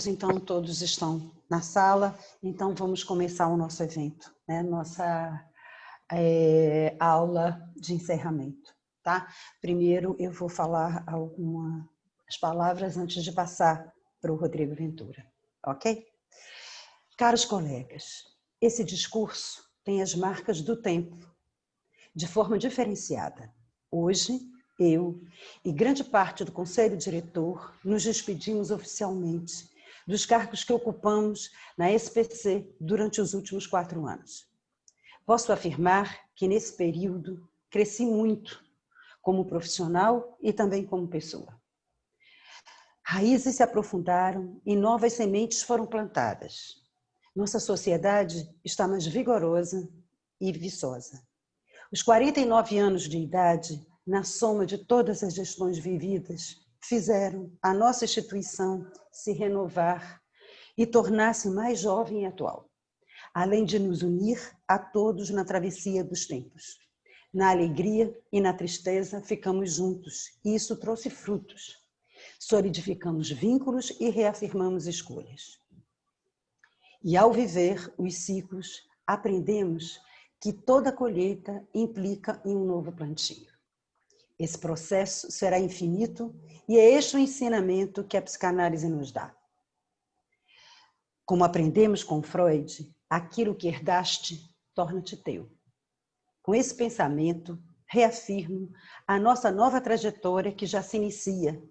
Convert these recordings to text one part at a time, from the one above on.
Então, todos estão na sala, então vamos começar o nosso evento, né? Nossa aula de encerramento, tá? Primeiro, eu vou falar algumas palavras antes de passar para o Rodrigo Ventura, ok? Caros colegas, esse discurso tem as marcas do tempo, de forma diferenciada. Hoje, eu e grande parte do Conselho Diretor nos despedimos oficialmente dos cargos que ocupamos na SPC durante os últimos 4 anos. Posso afirmar que, nesse período, cresci muito como profissional e também como pessoa. Raízes se aprofundaram e novas sementes foram plantadas. Nossa sociedade está mais vigorosa e viçosa. Os 49 anos de idade, na soma de todas as gestões vividas, fizeram a nossa instituição se renovar e tornar-se mais jovem e atual, além de nos unir a todos na travessia dos tempos. Na alegria e na tristeza ficamos juntos, e isso trouxe frutos. Solidificamos vínculos e reafirmamos escolhas. E ao viver os ciclos, aprendemos que toda colheita implica em um novo plantio. Esse processo será infinito e é este o ensinamento que a psicanálise nos dá. Como aprendemos com Freud, aquilo que herdaste, torna-te teu. Com esse pensamento, reafirmo a nossa nova trajetória que já se inicia,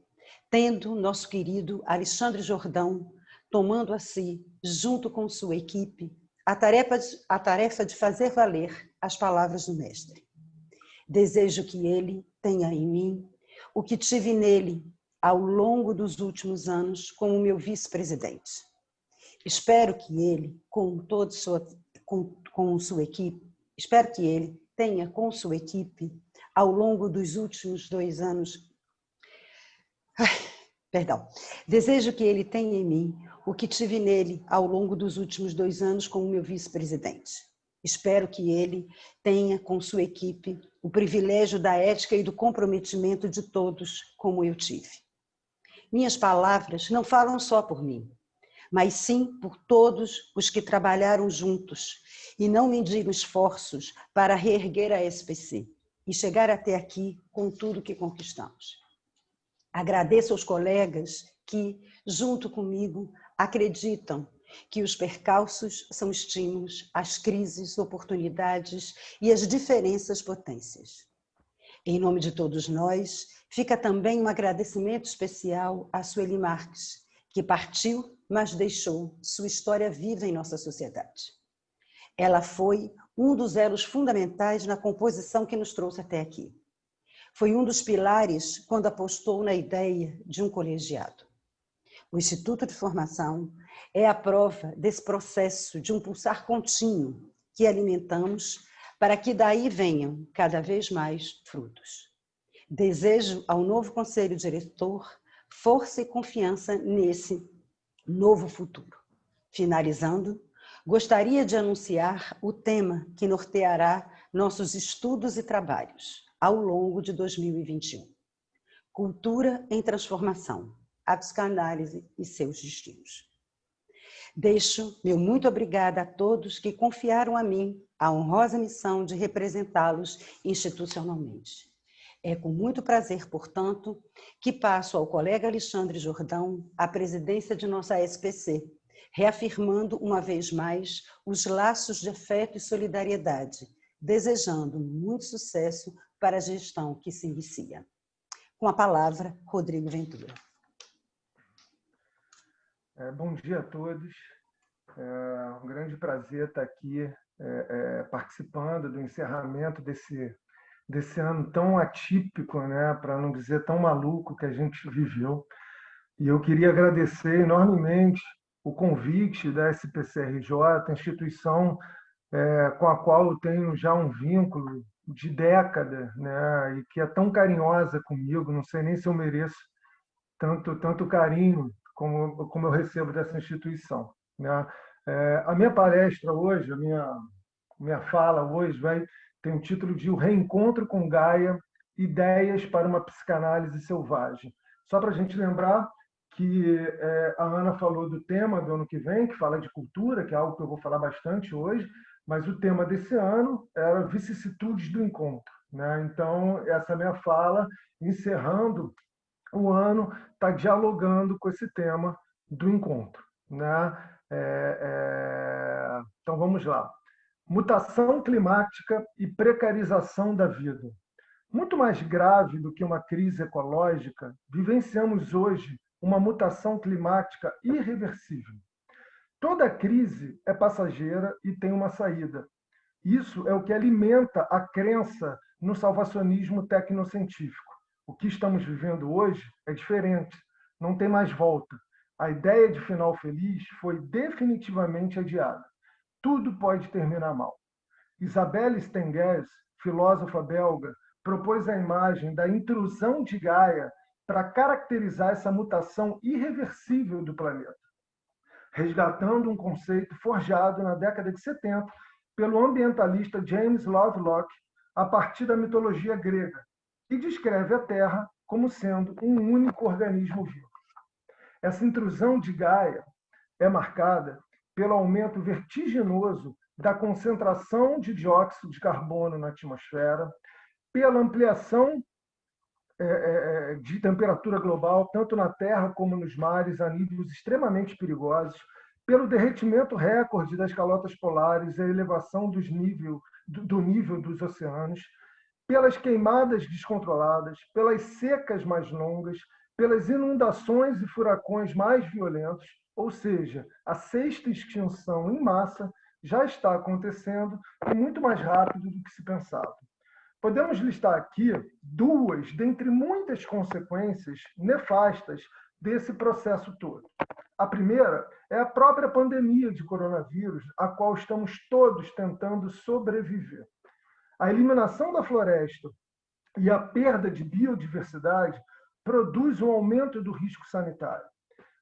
tendo nosso querido Alexandre Jordão tomando a si, junto com sua equipe, a tarefa de fazer valer as palavras do mestre. Desejo que ele tenha em mim o que tive nele ao longo dos últimos anos como meu vice-presidente. Espero que ele, com sua equipe, espero que ele tenha com sua equipe ao longo dos últimos 2 anos. Desejo que ele tenha em mim o que tive nele ao longo dos últimos 2 anos como meu vice-presidente. Espero que ele tenha com sua equipe o privilégio da ética e do comprometimento de todos, como eu tive. Minhas palavras não falam só por mim, mas sim por todos os que trabalharam juntos e não mediram esforços para reerguer a SPC e chegar até aqui com tudo que conquistamos. Agradeço aos colegas que, junto comigo, acreditam que os percalços são estímulos, as crises, oportunidades e as diferenças potências. Em nome de todos nós, fica também um agradecimento especial a Sueli Marques, que partiu, mas deixou sua história viva em nossa sociedade. Ela foi um dos elos fundamentais na composição que nos trouxe até aqui. Foi um dos pilares quando apostou na ideia de um colegiado. O Instituto de Formação é a prova desse processo de um pulsar contínuo que alimentamos para que daí venham cada vez mais frutos. Desejo ao novo Conselho Diretor força e confiança nesse novo futuro. Finalizando, gostaria de anunciar o tema que norteará nossos estudos e trabalhos ao longo de 2021. Cultura em transformação, a psicanálise e seus destinos. Deixo meu muito obrigada a todos que confiaram a mim a honrosa missão de representá-los institucionalmente. É com muito prazer, portanto, que passo ao colega Alexandre Jordão a presidência de nossa SPC, reafirmando uma vez mais os laços de afeto e solidariedade, desejando muito sucesso para a gestão que se inicia. Com a palavra, Rodrigo Ventura. Bom dia a todos. É um grande prazer estar aqui participando do encerramento desse ano tão atípico, né, para não dizer tão maluco que a gente viveu. E eu queria agradecer enormemente o convite da SPCRJ, instituição com a qual eu tenho já um vínculo de década, né, e que é tão carinhosa comigo, não sei nem se eu mereço tanto carinho como eu recebo dessa instituição, né? A minha palestra hoje, a minha fala hoje tem o título de O Reencontro com Gaia, Ideias para uma Psicanálise Selvagem. Só para a gente lembrar que a Ana falou do tema do ano que vem, que fala de cultura, que é algo que eu vou falar bastante hoje, mas o tema desse ano era vicissitudes do encontro, né? Então, essa minha fala, encerrando o ano, está dialogando com esse tema do encontro, né? Então, vamos lá. Mutação climática e precarização da vida. Muito mais grave do que uma crise ecológica, vivenciamos hoje uma mutação climática irreversível. Toda crise é passageira e tem uma saída. Isso é o que alimenta a crença no salvacionismo tecnocientífico. O que estamos vivendo hoje é diferente, não tem mais volta. A ideia de final feliz foi definitivamente adiada. Tudo pode terminar mal. Isabelle Stengers, filósofa belga, propôs a imagem da intrusão de Gaia para caracterizar essa mutação irreversível do planeta, resgatando um conceito forjado na década de 70 pelo ambientalista James Lovelock a partir da mitologia grega, que descreve a Terra como sendo um único organismo vivo. Essa intrusão de Gaia é marcada pelo aumento vertiginoso da concentração de dióxido de carbono na atmosfera, pela ampliação de temperatura global, tanto na Terra como nos mares, a níveis extremamente perigosos, pelo derretimento recorde das calotas polares e a elevação do nível dos oceanos, pelas queimadas descontroladas, pelas secas mais longas, pelas inundações e furacões mais violentos, ou seja, a sexta extinção em massa já está acontecendo e muito mais rápido do que se pensava. Podemos listar aqui duas dentre muitas consequências nefastas desse processo todo. A primeira é a própria pandemia de coronavírus, a qual estamos todos tentando sobreviver. A eliminação da floresta e a perda de biodiversidade produz um aumento do risco sanitário.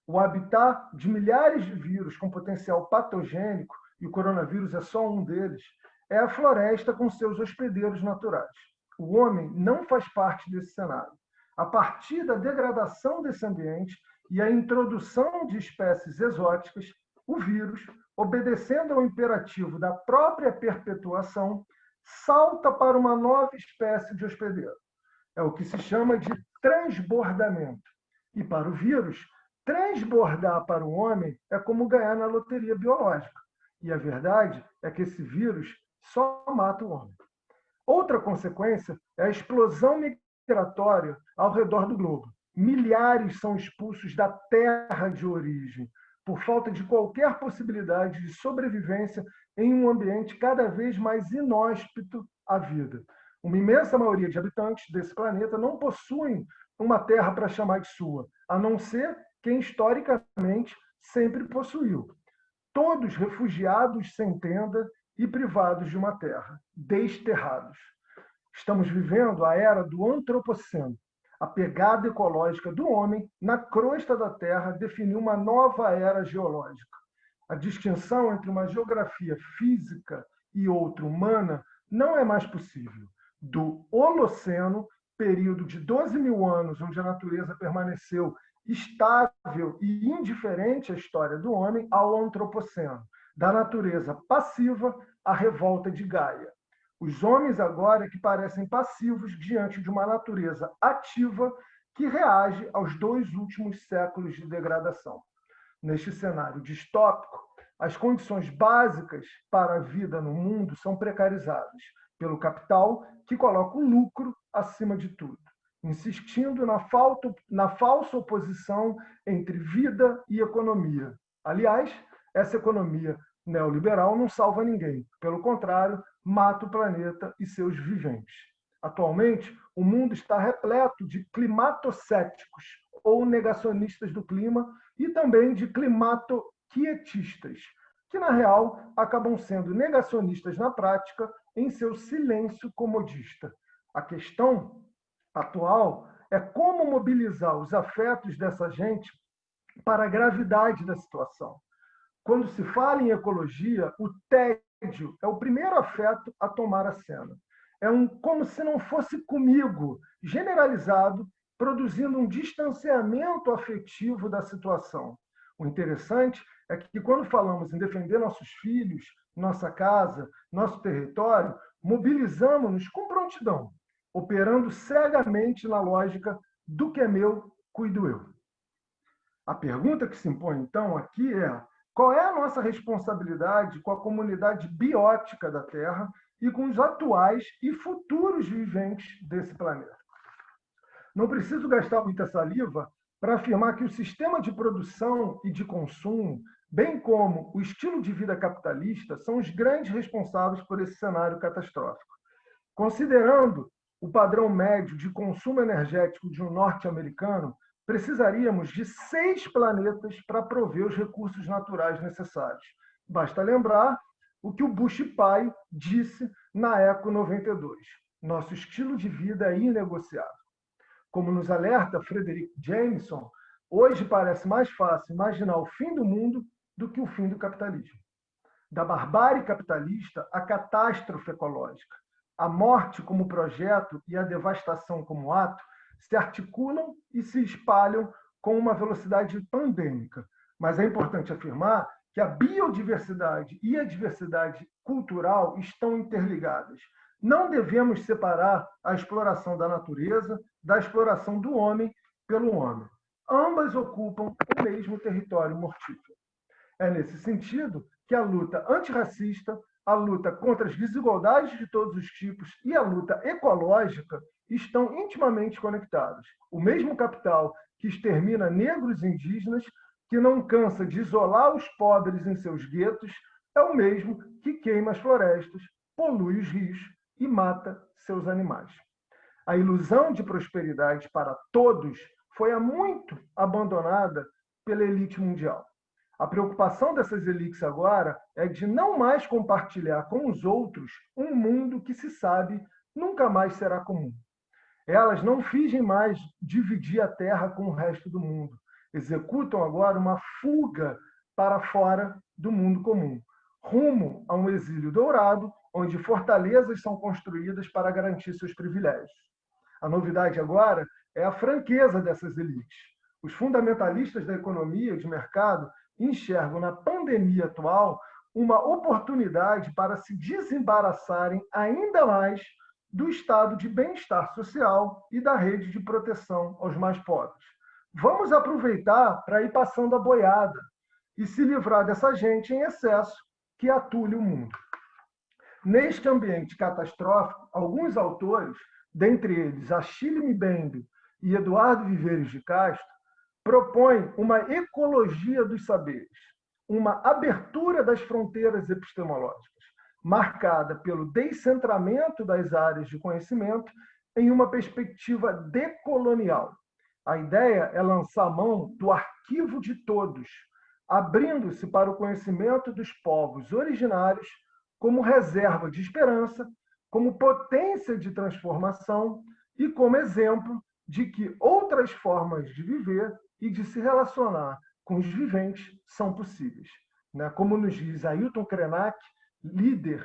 O habitat de milhares de vírus com potencial patogênico, e o coronavírus é só um deles, é a floresta com seus hospedeiros naturais. O homem não faz parte desse cenário. A partir da degradação desse ambiente e a introdução de espécies exóticas, o vírus, obedecendo ao imperativo da própria perpetuação, salta para uma nova espécie de hospedeiro. É o que se chama de transbordamento. E para o vírus, transbordar para o homem é como ganhar na loteria biológica. E a verdade é que esse vírus só mata o homem. Outra consequência é a explosão migratória ao redor do globo. Milhares são expulsos da terra de origem, por falta de qualquer possibilidade de sobrevivência em um ambiente cada vez mais inóspito à vida. Uma imensa maioria de habitantes desse planeta não possuem uma terra para chamar de sua, a não ser quem historicamente sempre possuiu. Todos refugiados sem tenda e privados de uma terra, desterrados. Estamos vivendo a era do antropoceno. A pegada ecológica do homem na crosta da Terra definiu uma nova era geológica. A distinção entre uma geografia física e outra humana não é mais possível. Do Holoceno, período de 12 mil anos, onde a natureza permaneceu estável e indiferente à história do homem, ao Antropoceno, da natureza passiva à revolta de Gaia. Os homens agora que parecem passivos diante de uma natureza ativa que reage aos 2 últimos séculos de degradação. Neste cenário distópico, as condições básicas para a vida no mundo são precarizadas pelo capital, que coloca o lucro acima de tudo, insistindo na falsa oposição entre vida e economia. Aliás, essa economia neoliberal não salva ninguém. Pelo contrário, mata o planeta e seus viventes. Atualmente, o mundo está repleto de climatocéticos ou negacionistas do clima e também de climatoquietistas, que, na real, acabam sendo negacionistas na prática em seu silêncio comodista. A questão atual é como mobilizar os afetos dessa gente para a gravidade da situação. Quando se fala em ecologia, o tédio é o primeiro afeto a tomar a cena. É como se não fosse comigo, generalizado, produzindo um distanciamento afetivo da situação. O interessante é que, quando falamos em defender nossos filhos, nossa casa, nosso território, mobilizamos-nos com prontidão, operando cegamente na lógica do que é meu, cuido eu. A pergunta que se impõe, então, aqui é: qual é a nossa responsabilidade com a comunidade biótica da Terra e com os atuais e futuros viventes desse planeta? Não preciso gastar muita saliva para afirmar que o sistema de produção e de consumo, bem como o estilo de vida capitalista, são os grandes responsáveis por esse cenário catastrófico. Considerando o padrão médio de consumo energético de um norte-americano, precisaríamos de 6 planetas para prover os recursos naturais necessários. Basta lembrar o que o Bush pai disse na Eco 92. Nosso estilo de vida é inegociável. Como nos alerta Frederick Jameson, hoje parece mais fácil imaginar o fim do mundo do que o fim do capitalismo. Da barbárie capitalista à catástrofe ecológica, a morte como projeto e a devastação como ato se articulam e se espalham com uma velocidade pandêmica. Mas é importante afirmar que a biodiversidade e a diversidade cultural estão interligadas. Não devemos separar a exploração da natureza da exploração do homem pelo homem. Ambas ocupam o mesmo território mortífero. É nesse sentido que a luta antirracista, a luta contra as desigualdades de todos os tipos e a luta ecológica estão intimamente conectadas. O mesmo capital que extermina negros e indígenas, que não cansa de isolar os pobres em seus guetos, é o mesmo que queima as florestas, polui os rios e mata seus animais. A ilusão de prosperidade para todos foi há muito abandonada pela elite mundial. A preocupação dessas elites agora é de não mais compartilhar com os outros um mundo que se sabe nunca mais será comum. Elas não fingem mais dividir a Terra com o resto do mundo. Executam agora uma fuga para fora do mundo comum, rumo a um exílio dourado, onde fortalezas são construídas para garantir seus privilégios. A novidade agora é a franqueza dessas elites. Os fundamentalistas da economia e de mercado enxergam na pandemia atual uma oportunidade para se desembaraçarem ainda mais do estado de bem-estar social e da rede de proteção aos mais pobres. Vamos aproveitar para ir passando a boiada e se livrar dessa gente em excesso que atule o mundo. Neste ambiente catastrófico, alguns autores, dentre eles Achille Mbembe e Eduardo Viveiros de Castro, propõem uma ecologia dos saberes, uma abertura das fronteiras epistemológicas, marcada pelo descentramento das áreas de conhecimento em uma perspectiva decolonial. A ideia é lançar mão do arquivo de todos, abrindo-se para o conhecimento dos povos originários como reserva de esperança, como potência de transformação e como exemplo de que outras formas de viver e de se relacionar com os viventes são possíveis. Como nos diz Ailton Krenak, líder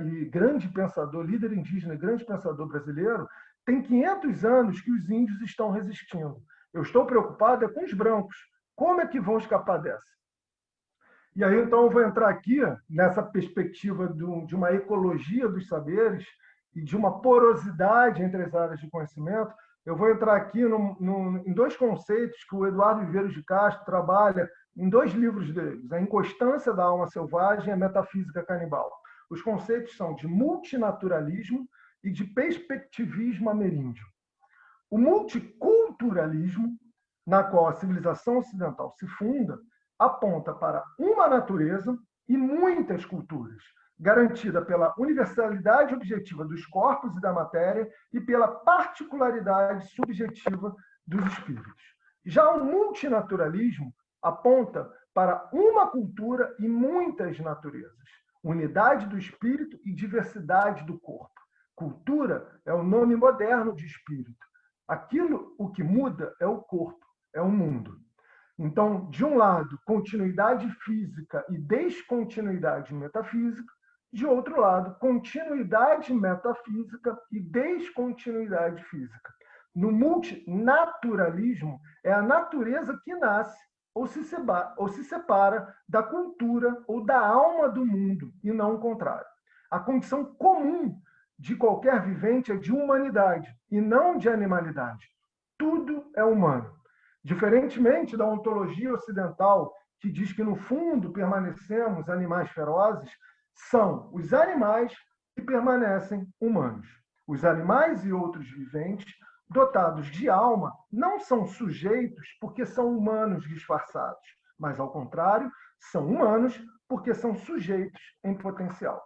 e grande pensador, líder indígena e grande pensador brasileiro, tem 500 anos que os índios estão resistindo. Eu estou preocupado com os brancos. Como é que vão escapar dessa? E aí, então, eu vou entrar aqui nessa perspectiva de uma ecologia dos saberes e de uma porosidade entre as áreas de conhecimento. Eu vou entrar aqui em 2 conceitos que o Eduardo Viveiros de Castro trabalha em 2 livros deles, A Inconstância da Alma Selvagem e A Metafísica Canibal. Os conceitos são de multinaturalismo e de perspectivismo ameríndio. O multiculturalismo, na qual a civilização ocidental se funda, aponta para uma natureza e muitas culturas, garantida pela universalidade objetiva dos corpos e da matéria e pela particularidade subjetiva dos espíritos. Já o multinaturalismo aponta para uma cultura e muitas naturezas, unidade do espírito e diversidade do corpo. Cultura é o nome moderno de espírito. Aquilo o que muda é o corpo, é o mundo. Então, de um lado, continuidade física e descontinuidade metafísica, de outro lado, continuidade metafísica e descontinuidade física. No multinaturalismo, é a natureza que nasce ou se separa da cultura ou da alma do mundo, e não o contrário. A condição comum de qualquer vivente é de humanidade, e não de animalidade. Tudo é humano. Diferentemente da ontologia ocidental, que diz que, no fundo, permanecemos animais ferozes, são os animais que permanecem humanos. Os animais e outros viventes dotados de alma não são sujeitos porque são humanos disfarçados, mas, ao contrário, são humanos porque são sujeitos em potencial.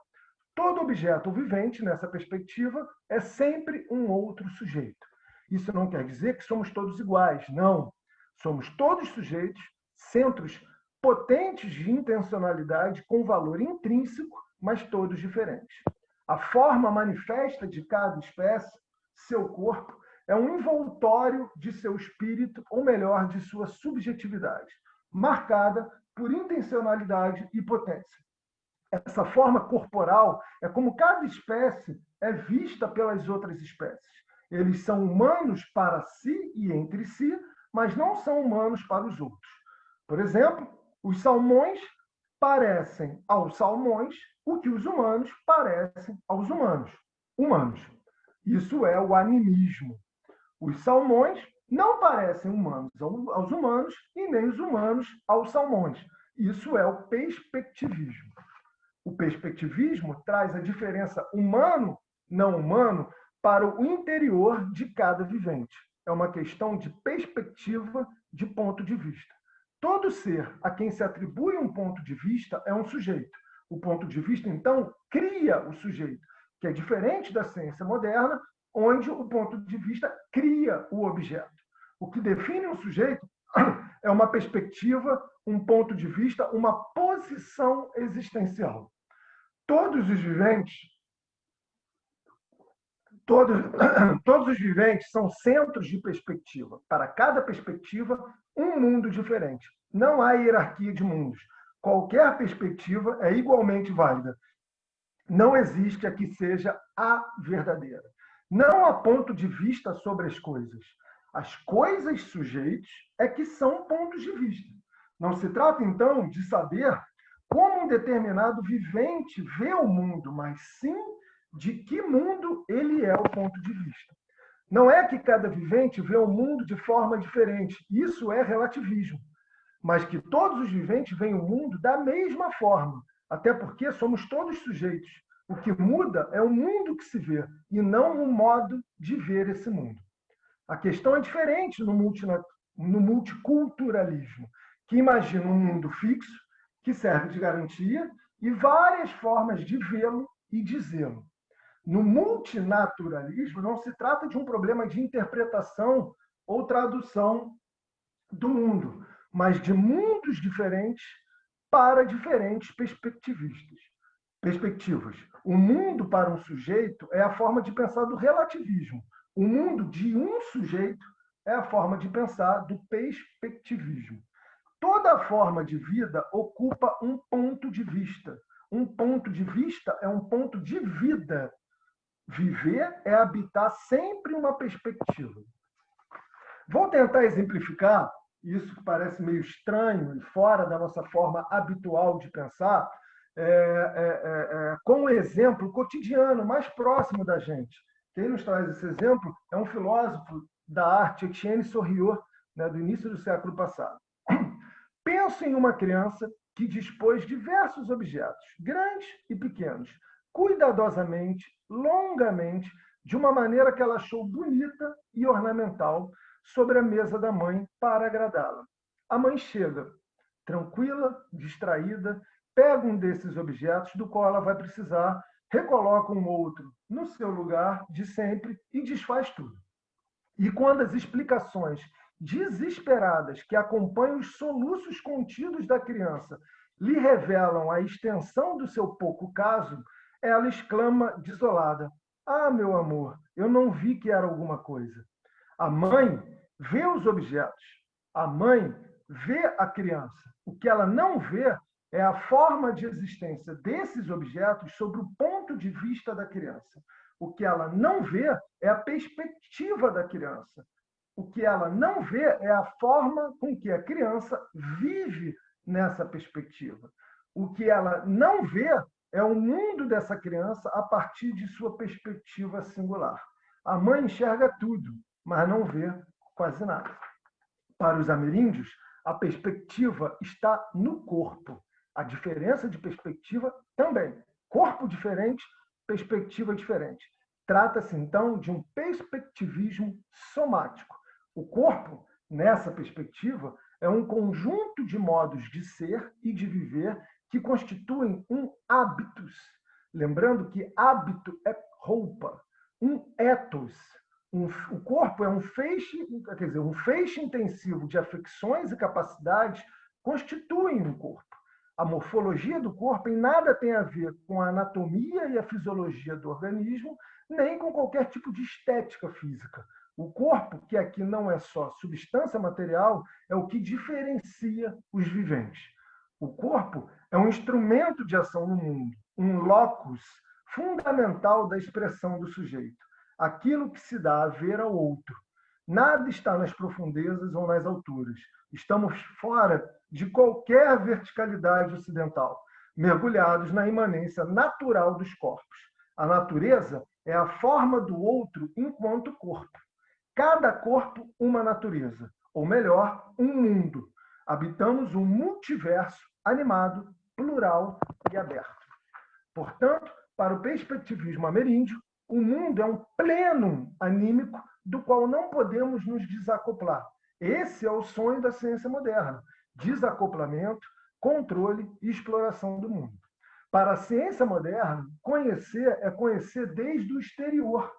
Todo objeto vivente, nessa perspectiva, é sempre um outro sujeito. Isso não quer dizer que somos todos iguais, não. Somos todos sujeitos, centros potentes de intencionalidade com valor intrínseco, mas todos diferentes. A forma manifesta de cada espécie, seu corpo, é um envoltório de seu espírito, ou melhor, de sua subjetividade, marcada por intencionalidade e potência. Essa forma corporal é como cada espécie é vista pelas outras espécies. Eles são humanos para si e entre si, mas não são humanos para os outros. Por exemplo, os salmões parecem aos salmões o que os humanos parecem aos humanos. Isso é o animismo. Os salmões não parecem humanos aos humanos e nem os humanos aos salmões. Isso é o perspectivismo. O perspectivismo traz a diferença humano-não humano para o interior de cada vivente. É uma questão de perspectiva, de ponto de vista. Todo ser a quem se atribui um ponto de vista é um sujeito. O ponto de vista, então, cria o sujeito, que é diferente da ciência moderna, onde o ponto de vista cria o objeto. O que define um sujeito é uma perspectiva, um ponto de vista, uma posição existencial. Todos os viventes são centros de perspectiva. Para cada perspectiva, um mundo diferente. Não há hierarquia de mundos. Qualquer perspectiva é igualmente válida. Não existe a que seja a verdadeira. Não há ponto de vista sobre as coisas. As coisas sujeitos é que são pontos de vista. Não se trata, então, de saber como um determinado vivente vê o mundo, mas sim de que mundo ele é o ponto de vista. Não é que cada vivente vê o mundo de forma diferente. Isso é relativismo. Mas que todos os viventes veem o mundo da mesma forma. Até porque somos todos sujeitos. O que muda é o mundo que se vê, e não o modo de ver esse mundo. A questão é diferente no multiculturalismo, que imagina um mundo fixo, que serve de garantia, e várias formas de vê-lo e dizê-lo. No multinaturalismo, não se trata de um problema de interpretação ou tradução do mundo, mas de mundos diferentes para diferentes perspectivas. O mundo para um sujeito é a forma de pensar do relativismo. O mundo de um sujeito é a forma de pensar do perspectivismo. Toda forma de vida ocupa um ponto de vista. Um ponto de vista é um ponto de vida. Viver é habitar sempre uma perspectiva. Vou tentar exemplificar isso que parece meio estranho e fora da nossa forma habitual de pensar, com um exemplo cotidiano, mais próximo da gente. Quem nos traz esse exemplo é um filósofo da arte, Etienne Sorriot, do início do século passado. Penso em uma criança que dispôs diversos objetos, grandes e pequenos, cuidadosamente, longamente, de uma maneira que ela achou bonita e ornamental, sobre a mesa da mãe para agradá-la. A mãe chega, tranquila, distraída, pega um desses objetos do qual ela vai precisar, recoloca um outro no seu lugar de sempre e desfaz tudo. E quando as explicações desesperadas que acompanham os soluços contidos da criança lhe revelam a extensão do seu pouco caso, ela exclama desolada: "Ah, meu amor, eu não vi que era alguma coisa." A mãe vê os objetos, a mãe vê a criança. O que ela não vê é a forma de existência desses objetos sobre o ponto de vista da criança. O que ela não vê é a perspectiva da criança. O que ela não vê é a forma com que a criança vive nessa perspectiva. O que ela não vê é o mundo dessa criança a partir de sua perspectiva singular. A mãe enxerga tudo, mas não vê quase nada. Para os ameríndios, a perspectiva está no corpo. A diferença de perspectiva também. Corpo diferente, perspectiva diferente. Trata-se, então, de um perspectivismo somático. O corpo, nessa perspectiva, é um conjunto de modos de ser e de viver que constituem um hábitus. Lembrando que hábito é roupa, um ethos. O corpo é um feixe intensivo de afecções e capacidades constituem um corpo. A morfologia do corpo em nada tem a ver com a anatomia e a fisiologia do organismo, nem com qualquer tipo de estética física. O corpo, que aqui não é só substância material, é o que diferencia os viventes. O corpo é um instrumento de ação no mundo, um locus fundamental da expressão do sujeito, aquilo que se dá a ver ao outro. Nada está nas profundezas ou nas alturas. Estamos fora de qualquer verticalidade ocidental, mergulhados na imanência natural dos corpos. A natureza é a forma do outro enquanto corpo. Cada corpo, uma natureza, ou melhor, um mundo. Habitamos um multiverso animado, plural e aberto. Portanto, para o perspectivismo ameríndio, o mundo é um plenum anímico do qual não podemos nos desacoplar. Esse é o sonho da ciência moderna: desacoplamento, controle e exploração do mundo. Para a ciência moderna, conhecer é conhecer desde o exterior,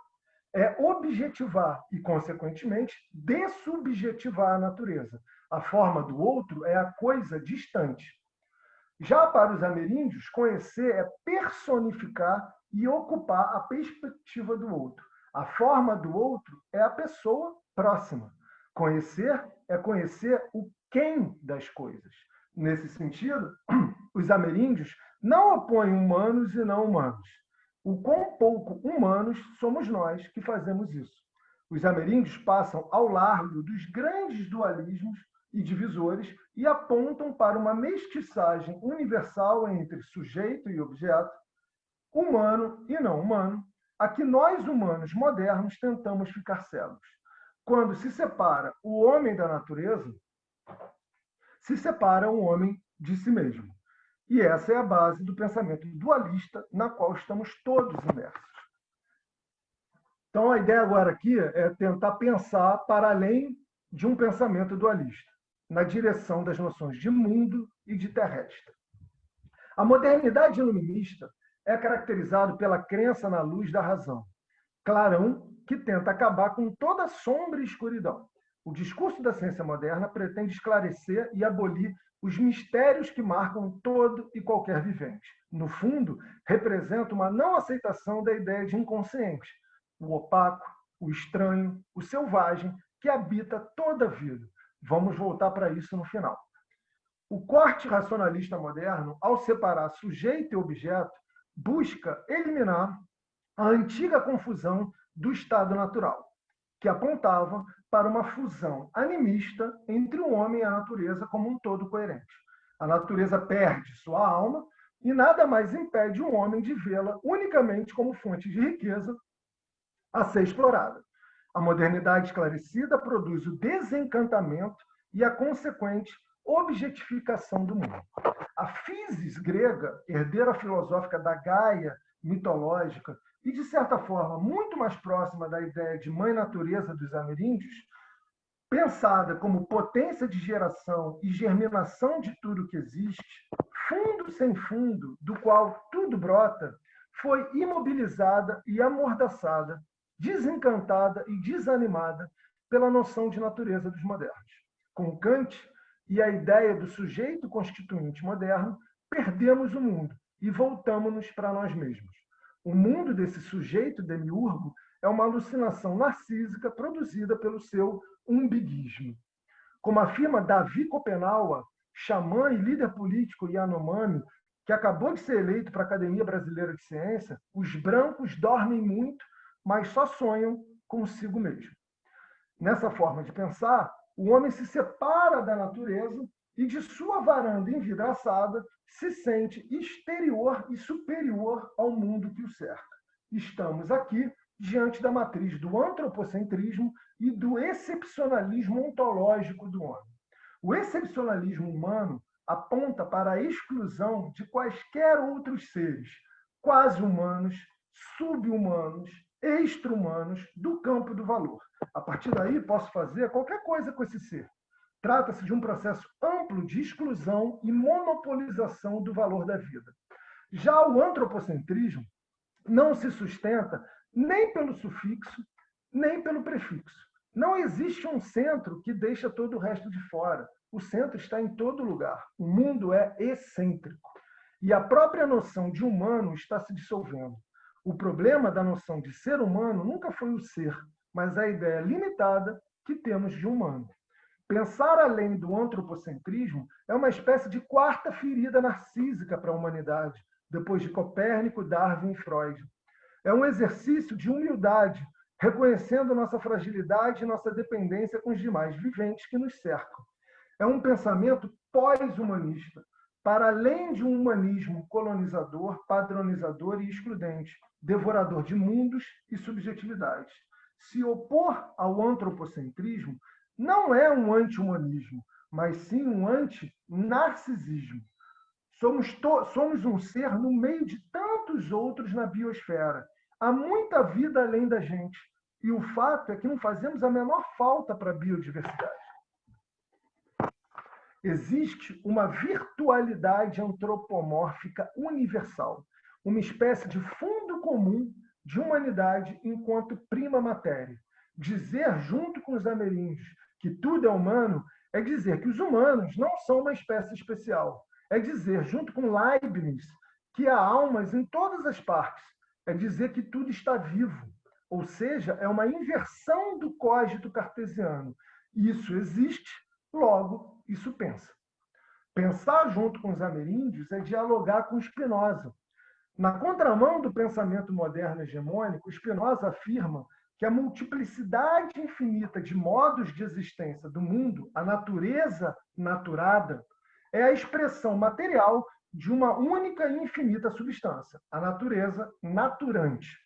é objetivar e, consequentemente, dessubjetivar a natureza. A forma do outro é a coisa distante. Já para os ameríndios, conhecer é personificar e ocupar a perspectiva do outro. A forma do outro é a pessoa próxima. Conhecer é conhecer o quem das coisas. Nesse sentido, os ameríndios não opõem humanos e não humanos. O quão pouco humanos somos nós que fazemos isso. Os ameríndios passam ao largo dos grandes dualismos e divisores e apontam para uma mestiçagem universal entre sujeito e objeto, humano e não humano, a que nós humanos modernos tentamos ficar cegos. Quando se separa o homem da natureza, se separa o homem de si mesmo. E essa é a base do pensamento dualista na qual estamos todos imersos. Então, a ideia agora aqui é tentar pensar para além de um pensamento dualista, na direção das noções de mundo e de terrestre. A modernidade iluminista é caracterizada pela crença na luz da razão, clarão que tenta acabar com toda sombra e escuridão. O discurso da ciência moderna pretende esclarecer e abolir os mistérios que marcam todo e qualquer vivente. No fundo, representa uma não aceitação da ideia de inconsciente, o opaco, o estranho, o selvagem, que habita toda a vida. Vamos voltar para isso no final. O corte racionalista moderno, ao separar sujeito e objeto, busca eliminar a antiga confusão do estado natural, que apontava para uma fusão animista entre o homem e a natureza como um todo coerente. A natureza perde sua alma e nada mais impede um homem de vê-la unicamente como fonte de riqueza a ser explorada. A modernidade esclarecida produz o desencantamento e a consequente objetificação do mundo. A physis grega, herdeira filosófica da Gaia mitológica e, de certa forma, muito mais próxima da ideia de mãe natureza dos ameríndios, pensada como potência de geração e germinação de tudo que existe, fundo sem fundo, do qual tudo brota, foi imobilizada e amordaçada, desencantada e desanimada pela noção de natureza dos modernos. Com Kant e a ideia do sujeito constituinte moderno, perdemos o mundo e voltamos-nos para nós mesmos. O mundo desse sujeito demiurgo é uma alucinação narcísica produzida pelo seu umbiguismo. Como afirma Davi Kopenawa, xamã e líder político Yanomami, que acabou de ser eleito para a Academia Brasileira de Ciência, os brancos dormem muito mas só sonham consigo mesmo. Nessa forma de pensar, o homem se separa da natureza e de sua varanda envidraçada se sente exterior e superior ao mundo que o cerca. Estamos aqui diante da matriz do antropocentrismo e do excepcionalismo ontológico do homem. O excepcionalismo humano aponta para a exclusão de quaisquer outros seres, quase-humanos, sub-humanos, extra-humanos, do campo do valor. A partir daí, posso fazer qualquer coisa com esse ser. Trata-se de um processo amplo de exclusão e monopolização do valor da vida. Já o antropocentrismo não se sustenta nem pelo sufixo, nem pelo prefixo. Não existe um centro que deixa todo o resto de fora. O centro está em todo lugar. O mundo é excêntrico. E a própria noção de humano está se dissolvendo. O problema da noção de ser humano nunca foi o ser, mas a ideia limitada que temos de humano. Pensar além do antropocentrismo é uma espécie de quarta ferida narcísica para a humanidade, depois de Copérnico, Darwin e Freud. É um exercício de humildade, reconhecendo nossa fragilidade e nossa dependência com os demais viventes que nos cercam. É um pensamento pós-humanista, para além de um humanismo colonizador, padronizador e excludente, devorador de mundos e subjetividades. Se opor ao antropocentrismo não é um anti-humanismo, mas sim um anti-narcisismo. Somos um ser no meio de tantos outros na biosfera. Há muita vida além da gente. E o fato é que não fazemos a menor falta para a biodiversidade. Existe uma virtualidade antropomórfica universal, uma espécie de fundo comum de humanidade enquanto prima matéria. Dizer, junto com os ameríndios, que tudo é humano é dizer que os humanos não são uma espécie especial. É dizer, junto com Leibniz, que há almas em todas as partes. É dizer que tudo está vivo. Ou seja, é uma inversão do cogito cartesiano. Isso existe, logo, isso pensa. Pensar junto com os ameríndios é dialogar com Spinoza. Na contramão do pensamento moderno hegemônico, Spinoza afirma que a multiplicidade infinita de modos de existência do mundo, a natureza naturada, é a expressão material de uma única e infinita substância, a natureza naturante.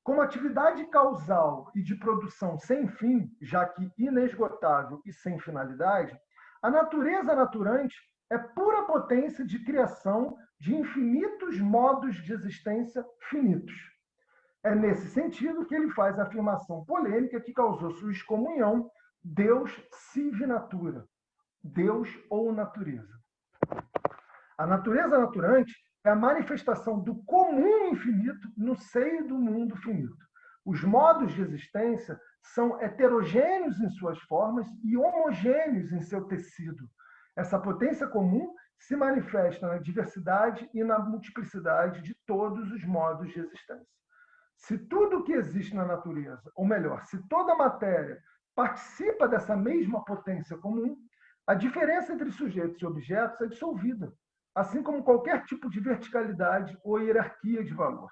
Como atividade causal e de produção sem fim, já que inesgotável e sem finalidade, a natureza naturante é pura potência de criação de infinitos modos de existência finitos. É nesse sentido que ele faz a afirmação polêmica que causou sua excomunhão: Deus sive natura, Deus ou natureza. A natureza naturante é a manifestação do comum infinito no seio do mundo finito. Os modos de existência são heterogêneos em suas formas e homogêneos em seu tecido. Essa potência comum se manifesta na diversidade e na multiplicidade de todos os modos de existência. Se tudo que existe na natureza, ou melhor, se toda a matéria participa dessa mesma potência comum, a diferença entre sujeitos e objetos é dissolvida, assim como qualquer tipo de verticalidade ou hierarquia de valor.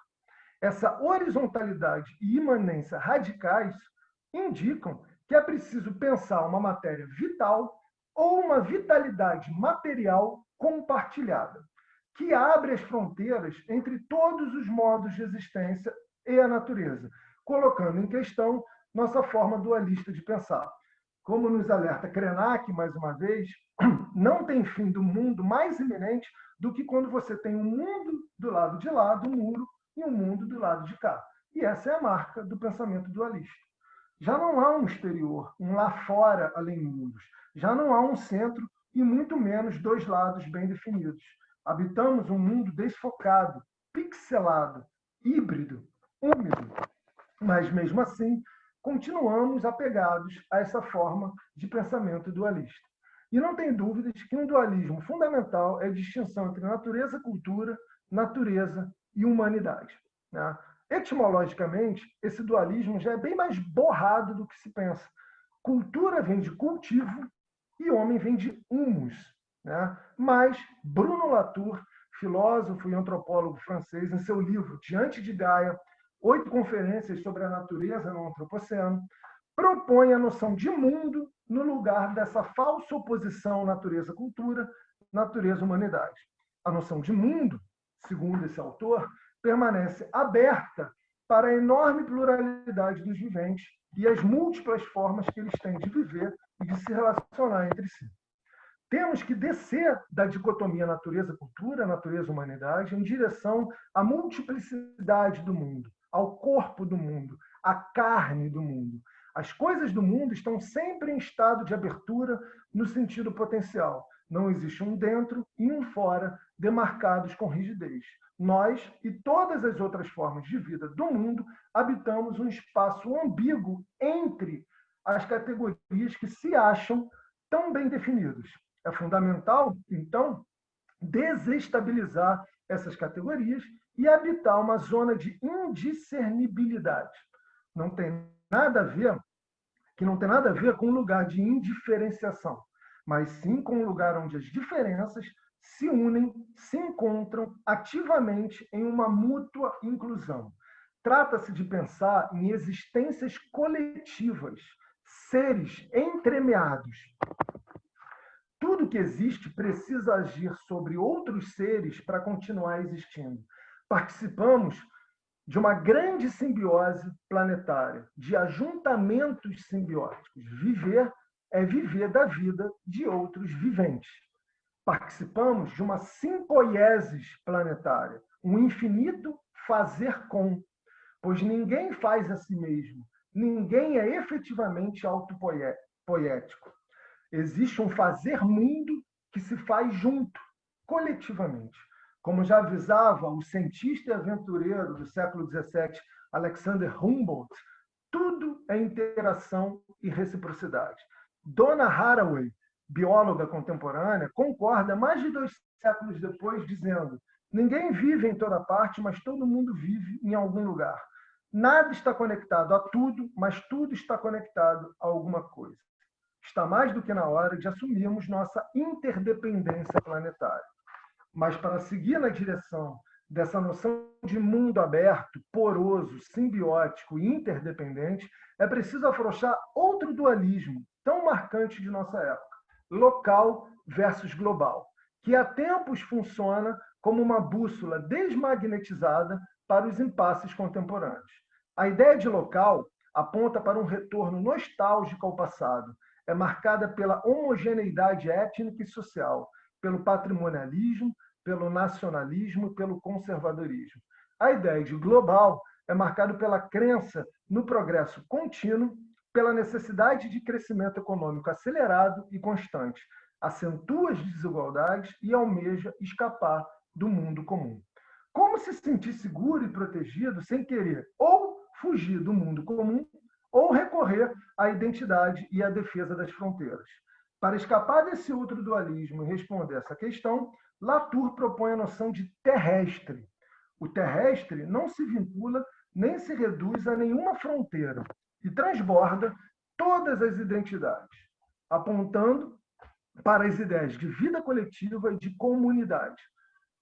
Essa horizontalidade e imanência radicais indicam que é preciso pensar uma matéria vital ou uma vitalidade material compartilhada, que abre as fronteiras entre todos os modos de existência e a natureza, colocando em questão nossa forma dualista de pensar. Como nos alerta Krenak, mais uma vez, não tem fim do mundo mais iminente do que quando você tem um mundo do lado de lá do muro e um mundo do lado de cá. E essa é a marca do pensamento dualista. Já não há um exterior, um lá fora além mundos. Já não há um centro e muito menos dois lados bem definidos. Habitamos um mundo desfocado, pixelado, híbrido, úmido. Mas, mesmo assim, continuamos apegados a essa forma de pensamento dualista. E não tem dúvidas que um dualismo fundamental é a distinção entre natureza-cultura, natureza e humanidade. Né? Etimologicamente, esse dualismo já é bem mais borrado do que se pensa. Cultura vem de cultivo e homem vem de humus. Né? Mas Bruno Latour, filósofo e antropólogo francês, em seu livro Diante de Gaia, 8 conferências sobre a natureza no Antropoceno, propõe a noção de mundo no lugar dessa falsa oposição natureza-cultura, natureza-humanidade. A noção de mundo, segundo esse autor, permanece aberta para a enorme pluralidade dos viventes e as múltiplas formas que eles têm de viver e de se relacionar entre si. Temos que descer da dicotomia natureza-cultura, natureza-humanidade, em direção à multiplicidade do mundo, ao corpo do mundo, à carne do mundo. As coisas do mundo estão sempre em estado de abertura no sentido potencial. Não existe um dentro e um fora demarcados com rigidez. Nós e todas as outras formas de vida do mundo habitamos um espaço ambíguo entre as categorias que se acham tão bem definidas. É fundamental, então, desestabilizar essas categorias e habitar uma zona de indiscernibilidade. Não tem nada a ver com um lugar de indiferenciação, mas sim com um lugar onde as diferenças se unem, se encontram ativamente em uma mútua inclusão. Trata-se de pensar em existências coletivas, seres entremeados. Tudo que existe precisa agir sobre outros seres para continuar existindo. Participamos de uma grande simbiose planetária, de ajuntamentos simbióticos. Viver é viver da vida de outros viventes. Participamos de uma simpoiesis planetária, um infinito fazer com, pois ninguém faz a si mesmo, ninguém é efetivamente autopoético. Existe um fazer mundo que se faz junto, coletivamente. Como já avisava o cientista e aventureiro do século XVII, Alexander Humboldt, tudo é interação e reciprocidade. Donna Haraway, bióloga contemporânea, concorda mais de 2 séculos depois, dizendo: ninguém vive em toda parte, mas todo mundo vive em algum lugar. Nada está conectado a tudo, mas tudo está conectado a alguma coisa. Está mais do que na hora de assumirmos nossa interdependência planetária. Mas para seguir na direção dessa noção de mundo aberto, poroso, simbiótico e interdependente, é preciso afrouxar outro dualismo tão marcante de nossa época: local versus global, que há tempos funciona como uma bússola desmagnetizada para os impasses contemporâneos. A ideia de local aponta para um retorno nostálgico ao passado, é marcada pela homogeneidade étnica e social, pelo patrimonialismo, pelo nacionalismo e pelo conservadorismo. A ideia de global é marcada pela crença no progresso contínuo, pela necessidade de crescimento econômico acelerado e constante, acentua as desigualdades e almeja escapar do mundo comum. Como se sentir seguro e protegido sem querer ou fugir do mundo comum ou recorrer à identidade e à defesa das fronteiras? Para escapar desse outro dualismo e responder essa questão, Latour propõe a noção de terrestre. O terrestre não se vincula nem se reduz a nenhuma fronteira e transborda todas as identidades, apontando para as ideias de vida coletiva e de comunidade.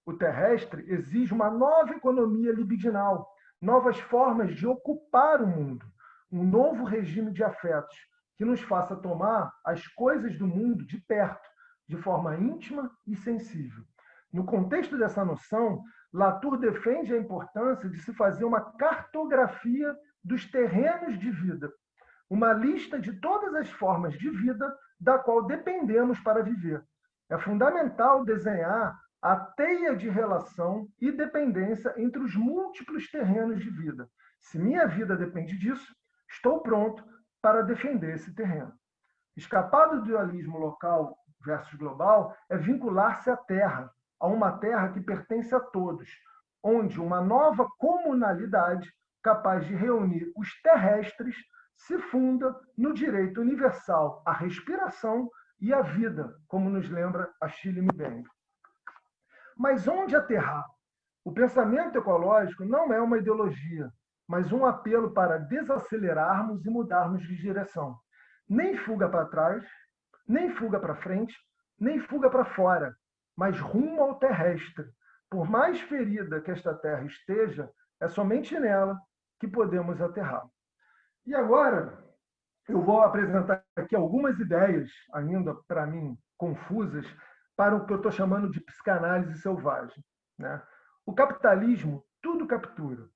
O terrestre exige uma nova economia libidinal, novas formas de ocupar o mundo, um novo regime de afetos que nos faça tomar as coisas do mundo de perto, de forma íntima e sensível. No contexto dessa noção, Latour defende a importância de se fazer uma cartografia dos terrenos de vida, uma lista de todas as formas de vida da qual dependemos para viver. É fundamental desenhar a teia de relação e dependência entre os múltiplos terrenos de vida. Se minha vida depende disso, estou pronto para defender esse terreno. Escapar do dualismo local versus global é vincular-se à terra, a uma terra que pertence a todos, onde uma nova comunalidade capaz de reunir os terrestres se funda no direito universal à respiração e à vida, como nos lembra Achille Mbembe. Mas onde aterrar? O pensamento ecológico não é uma ideologia, mas um apelo para desacelerarmos e mudarmos de direção. Nem fuga para trás, nem fuga para frente, nem fuga para fora, mas rumo ao terrestre. Por mais ferida que esta terra esteja, é somente nela que podemos aterrar. E agora, eu vou apresentar aqui algumas ideias, ainda para mim confusas, para o que eu estou chamando de psicanálise selvagem, né? O capitalismo tudo captura.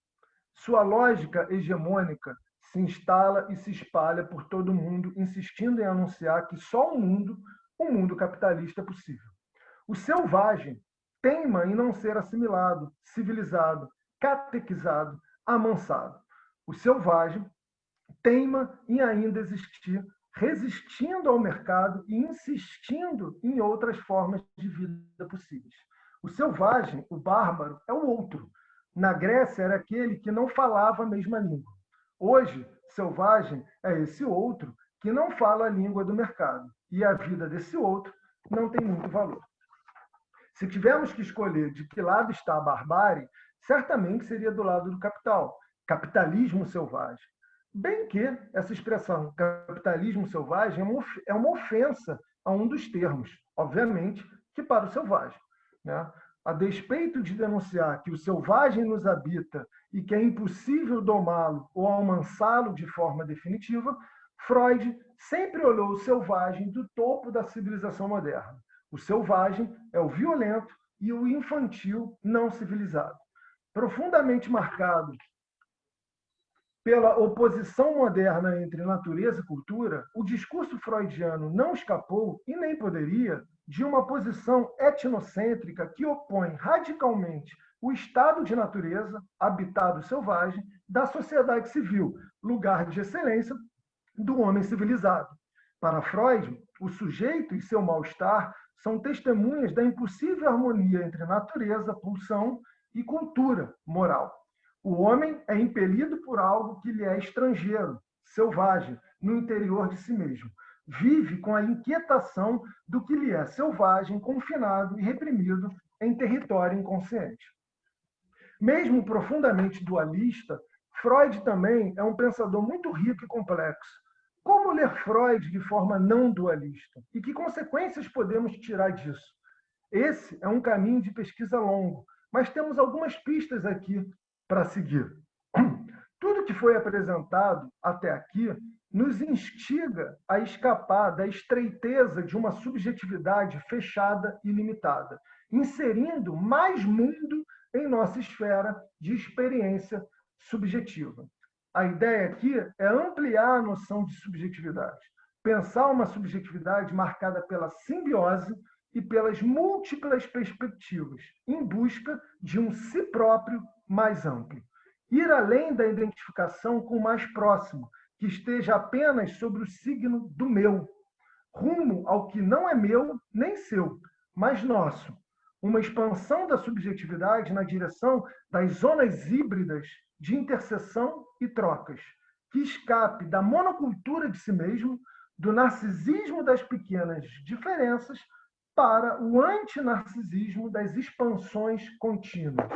Sua lógica hegemônica se instala e se espalha por todo o mundo, insistindo em anunciar que só o mundo capitalista é possível. O selvagem teima em não ser assimilado, civilizado, catequizado, amansado. O selvagem teima em ainda existir, resistindo ao mercado e insistindo em outras formas de vida possíveis. O selvagem, o bárbaro, é o outro. Na Grécia era aquele que não falava a mesma língua. Hoje, selvagem é esse outro que não fala a língua do mercado. E a vida desse outro não tem muito valor. Se tivermos que escolher de que lado está a barbárie, certamente seria do lado do capital, capitalismo selvagem. Bem que essa expressão, capitalismo selvagem, é uma ofensa a um dos termos, obviamente, que para o selvagem, né? A despeito de denunciar que o selvagem nos habita e que é impossível domá-lo ou amansá-lo de forma definitiva, Freud sempre olhou o selvagem do topo da civilização moderna. O selvagem é o violento e o infantil não civilizado. Profundamente marcado pela oposição moderna entre natureza e cultura, o discurso freudiano não escapou, e nem poderia, de uma posição etnocêntrica que opõe radicalmente o estado de natureza, habitado selvagem, da sociedade civil, lugar de excelência do homem civilizado. Para Freud, o sujeito e seu mal-estar são testemunhas da impossível harmonia entre natureza, pulsão e cultura moral. O homem é impelido por algo que lhe é estrangeiro, selvagem, no interior de si mesmo. Vive com a inquietação do que lhe é selvagem, confinado e reprimido em território inconsciente. Mesmo profundamente dualista, Freud também é um pensador muito rico e complexo. Como ler Freud de forma não dualista? E que consequências podemos tirar disso? Esse é um caminho de pesquisa longo, mas temos algumas pistas aqui para seguir. Tudo que foi apresentado até aqui nos instiga a escapar da estreiteza de uma subjetividade fechada e limitada, inserindo mais mundo em nossa esfera de experiência subjetiva. A ideia aqui é ampliar a noção de subjetividade, pensar uma subjetividade marcada pela simbiose e pelas múltiplas perspectivas, em busca de um si próprio mais amplo. Ir além da identificação com o mais próximo, que esteja apenas sobre o signo do meu, rumo ao que não é meu nem seu, mas nosso. Uma expansão da subjetividade na direção das zonas híbridas de interseção e trocas, que escape da monocultura de si mesmo, do narcisismo das pequenas diferenças, para o antinarcisismo das expansões contínuas.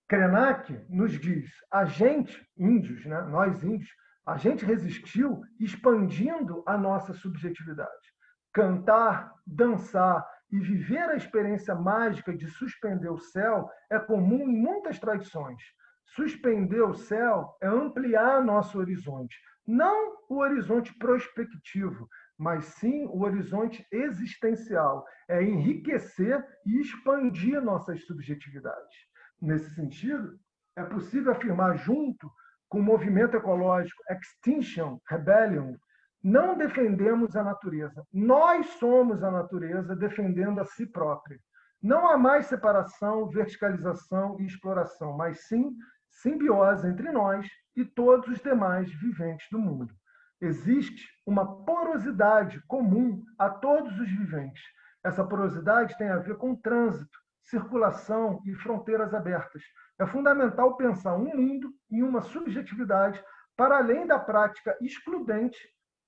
Krenak nos diz, a gente, índios, né, nós índios, a gente resistiu expandindo a nossa subjetividade. Cantar, dançar e viver a experiência mágica de suspender o céu é comum em muitas tradições. Suspender o céu é ampliar nosso horizonte, não o horizonte prospectivo, mas sim o horizonte existencial, é enriquecer e expandir nossas subjetividades. Nesse sentido, é possível afirmar, junto com o movimento ecológico Extinction Rebellion, não defendemos a natureza, nós somos a natureza defendendo a si própria. Não há mais separação, verticalização e exploração, mas sim simbiose entre nós e todos os demais viventes do mundo. Existe uma porosidade comum a todos os viventes. Essa porosidade tem a ver com trânsito, circulação e fronteiras abertas. É fundamental pensar um mundo e uma subjetividade para além da prática excludente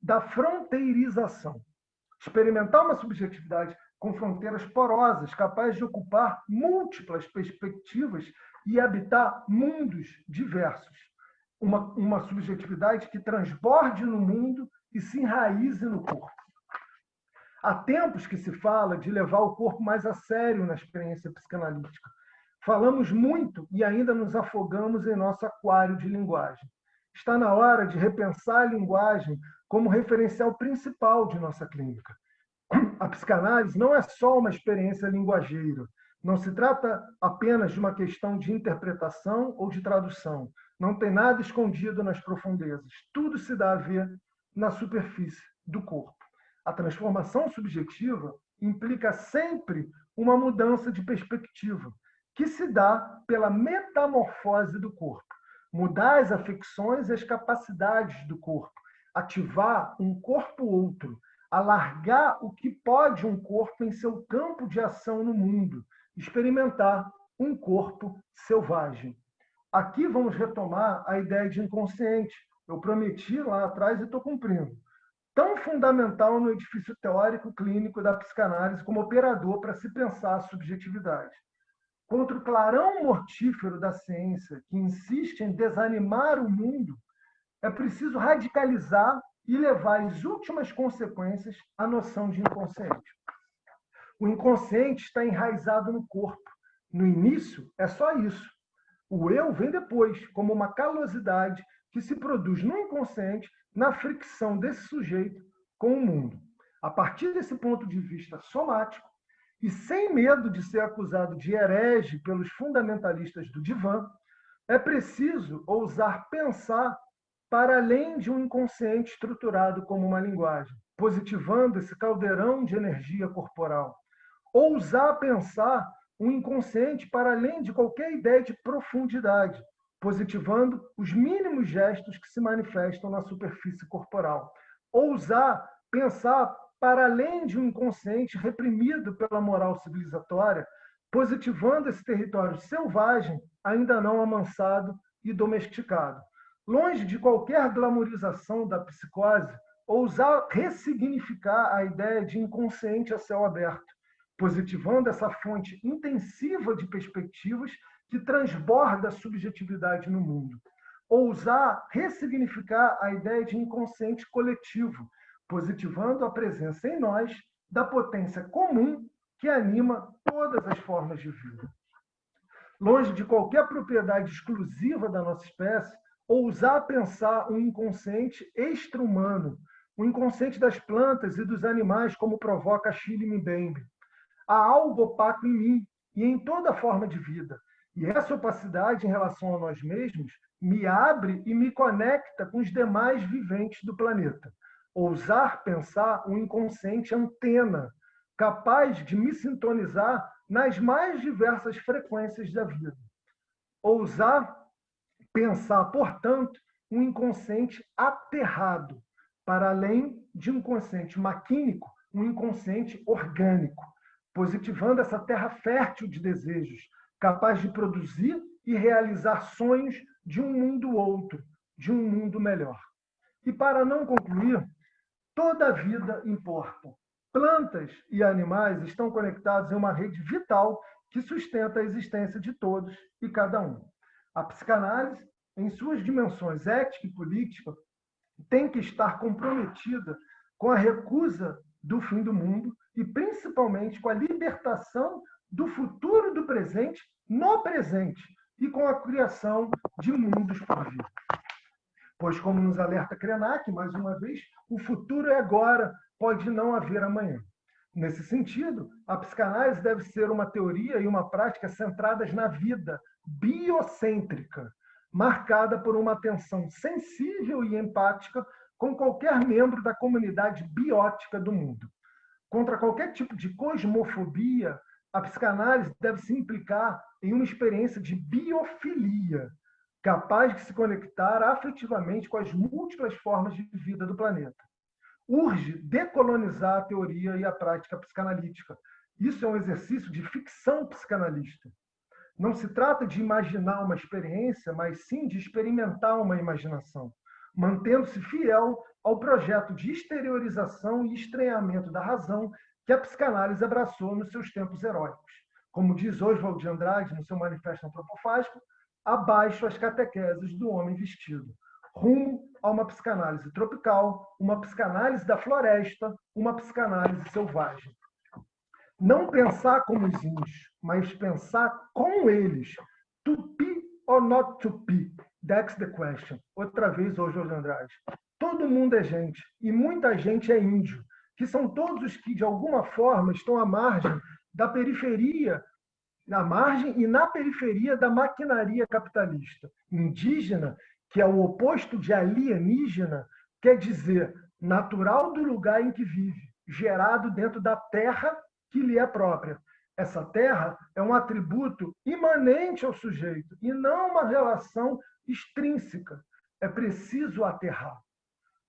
da fronteirização. Experimentar uma subjetividade com fronteiras porosas, capaz de ocupar múltiplas perspectivas e habitar mundos diversos. Uma subjetividade que transborde no mundo e se enraize no corpo. Há tempos que se fala de levar o corpo mais a sério na experiência psicanalítica. Falamos muito e ainda nos afogamos em nosso aquário de linguagem. Está na hora de repensar a linguagem como referencial principal de nossa clínica. A psicanálise não é só uma experiência linguageira. Não se trata apenas de uma questão de interpretação ou de tradução. Não tem nada escondido nas profundezas. Tudo se dá a ver na superfície do corpo. A transformação subjetiva implica sempre uma mudança de perspectiva, que se dá pela metamorfose do corpo. Mudar as afecções e as capacidades do corpo. Ativar um corpo-outro. Alargar o que pode um corpo em seu campo de ação no mundo. Experimentar um corpo selvagem. Aqui vamos retomar a ideia de inconsciente. Eu prometi lá atrás e estou cumprindo. Tão fundamental no edifício teórico clínico da psicanálise como operador para se pensar a subjetividade. Contra o clarão mortífero da ciência, que insiste em desanimar o mundo, é preciso radicalizar e levar às últimas consequências a noção de inconsciente. O inconsciente está enraizado no corpo. No início, é só isso. O eu vem depois, como uma calosidade que se produz no inconsciente na fricção desse sujeito com o mundo. A partir desse ponto de vista somático, e sem medo de ser acusado de herege pelos fundamentalistas do divã, é preciso ousar pensar para além de um inconsciente estruturado como uma linguagem, positivando esse caldeirão de energia corporal. Ousar pensar um inconsciente para além de qualquer ideia de profundidade, positivando os mínimos gestos que se manifestam na superfície corporal. Ousar pensar para além de um inconsciente reprimido pela moral civilizatória, positivando esse território selvagem, ainda não amansado e domesticado. Longe de qualquer glamorização da psicose, ousar ressignificar a ideia de inconsciente a céu aberto, positivando essa fonte intensiva de perspectivas que transborda a subjetividade no mundo. Ousar ressignificar a ideia de inconsciente coletivo, positivando a presença em nós da potência comum que anima todas as formas de vida. Longe de qualquer propriedade exclusiva da nossa espécie, ousar pensar um inconsciente extra-humano, o inconsciente das plantas e dos animais, como provoca Achille Mbembe. Há algo opaco em mim e em toda forma de vida. E essa opacidade em relação a nós mesmos me abre e me conecta com os demais viventes do planeta. Ousar pensar um inconsciente antena, capaz de me sintonizar nas mais diversas frequências da vida. Ousar pensar, portanto, um inconsciente aterrado, para além de um inconsciente maquínico, um inconsciente orgânico, positivando essa terra fértil de desejos, capaz de produzir e realizar sonhos de um mundo outro, de um mundo melhor. E para não concluir, toda a vida importa. Plantas e animais estão conectados em uma rede vital que sustenta a existência de todos e cada um. A psicanálise, em suas dimensões ética e política, tem que estar comprometida com a recusa do fim do mundo e, principalmente, com a libertação do futuro do presente no presente e com a criação de mundos por vir. Pois, como nos alerta Krenak, mais uma vez, o futuro é agora, pode não haver amanhã. Nesse sentido, a psicanálise deve ser uma teoria e uma prática centradas na vida, biocêntrica, marcada por uma atenção sensível e empática com qualquer membro da comunidade biótica do mundo. Contra qualquer tipo de cosmofobia, a psicanálise deve se implicar em uma experiência de biofilia, capaz de se conectar afetivamente com as múltiplas formas de vida do planeta. Urge decolonizar a teoria e a prática psicanalítica. Isso é um exercício de ficção psicanalista. Não se trata de imaginar uma experiência, mas sim de experimentar uma imaginação, mantendo-se fiel ao projeto de exteriorização e estranhamento da razão que a psicanálise abraçou nos seus tempos heróicos. Como diz Oswald de Andrade no seu Manifesto Antropofágico, abaixo as catequeses do homem vestido, rumo a uma psicanálise tropical, uma psicanálise da floresta, uma psicanálise selvagem. Não pensar como os índios, mas pensar com eles. To be or not to be? That's the question. Outra vez, hoje, José Andrade. Todo mundo é gente, e muita gente é índio, que são todos os que, de alguma forma, estão à margem da periferia, na margem e na periferia da maquinaria capitalista. Indígena, que é o oposto de alienígena, quer dizer natural do lugar em que vive, gerado dentro da terra que lhe é própria. Essa terra é um atributo imanente ao sujeito e não uma relação extrínseca. É preciso aterrar.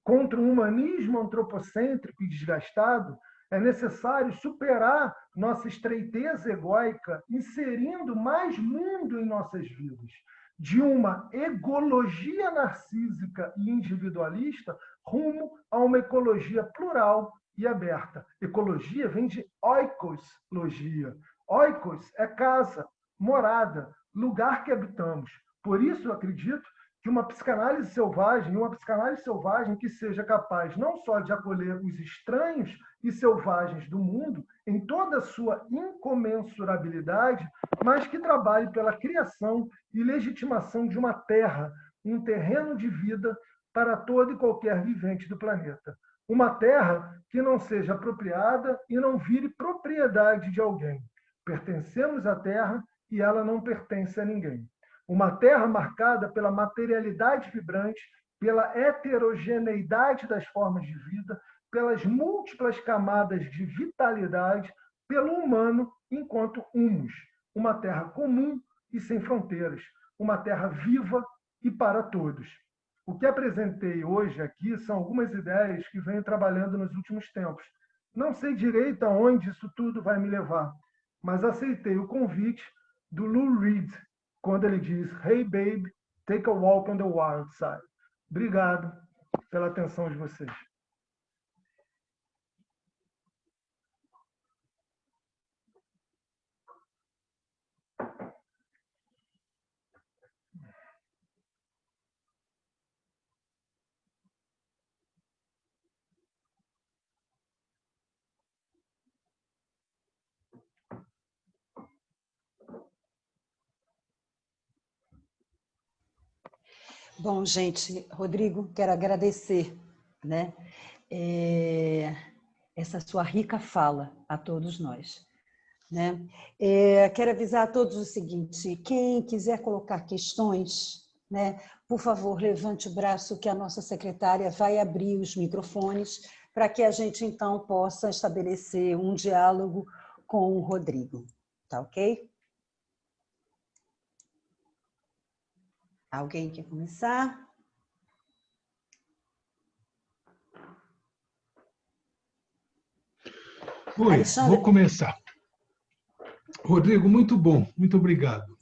Contra um humanismo antropocêntrico e desgastado, é necessário superar nossa estreiteza egóica, inserindo mais mundo em nossas vidas. De uma egologia narcísica e individualista rumo a uma ecologia plural e aberta. Ecologia vem de oikoslogia. Oikos é casa, morada, lugar que habitamos. Por isso, eu acredito que uma psicanálise selvagem que seja capaz não só de acolher os estranhos e selvagens do mundo em toda a sua incomensurabilidade, mas que trabalhe pela criação e legitimação de uma terra, um terreno de vida para todo e qualquer vivente do planeta. Uma terra que não seja apropriada e não vire propriedade de alguém. Pertencemos à terra e ela não pertence a ninguém. Uma terra marcada pela materialidade vibrante, pela heterogeneidade das formas de vida, pelas múltiplas camadas de vitalidade, pelo humano enquanto humus. Uma terra comum e sem fronteiras. Uma terra viva e para todos. O que apresentei hoje aqui são algumas ideias que venho trabalhando nos últimos tempos. Não sei direito aonde isso tudo vai me levar, mas aceitei o convite do Lou Reed, quando ele diz, "Hey babe, take a walk on the wild side." Obrigado pela atenção de vocês. Bom, gente, Rodrigo, quero agradecer, né, essa sua rica fala a todos nós. Né? Quero avisar a todos o seguinte, quem quiser colocar questões, né, por favor, levante o braço que a nossa secretária vai abrir os microfones para que a gente, então, possa estabelecer um diálogo com o Rodrigo. Tá ok? Alguém quer começar? Oi, Alexandre? vou começar. Rodrigo, muito bom, muito obrigado.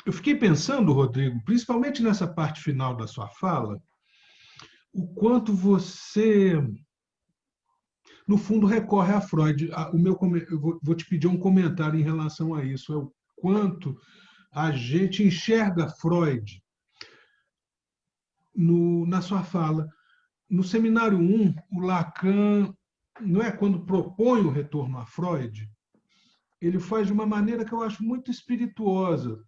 Eu fiquei pensando, Rodrigo, principalmente nessa parte final da sua fala, o quanto você, no fundo, recorre a Freud. Eu vou te pedir um comentário em relação a isso, é o quanto a gente enxerga Freud na sua fala. No seminário 1, o Lacan, não é, quando propõe o retorno a Freud, ele faz de uma maneira que eu acho muito espirituosa,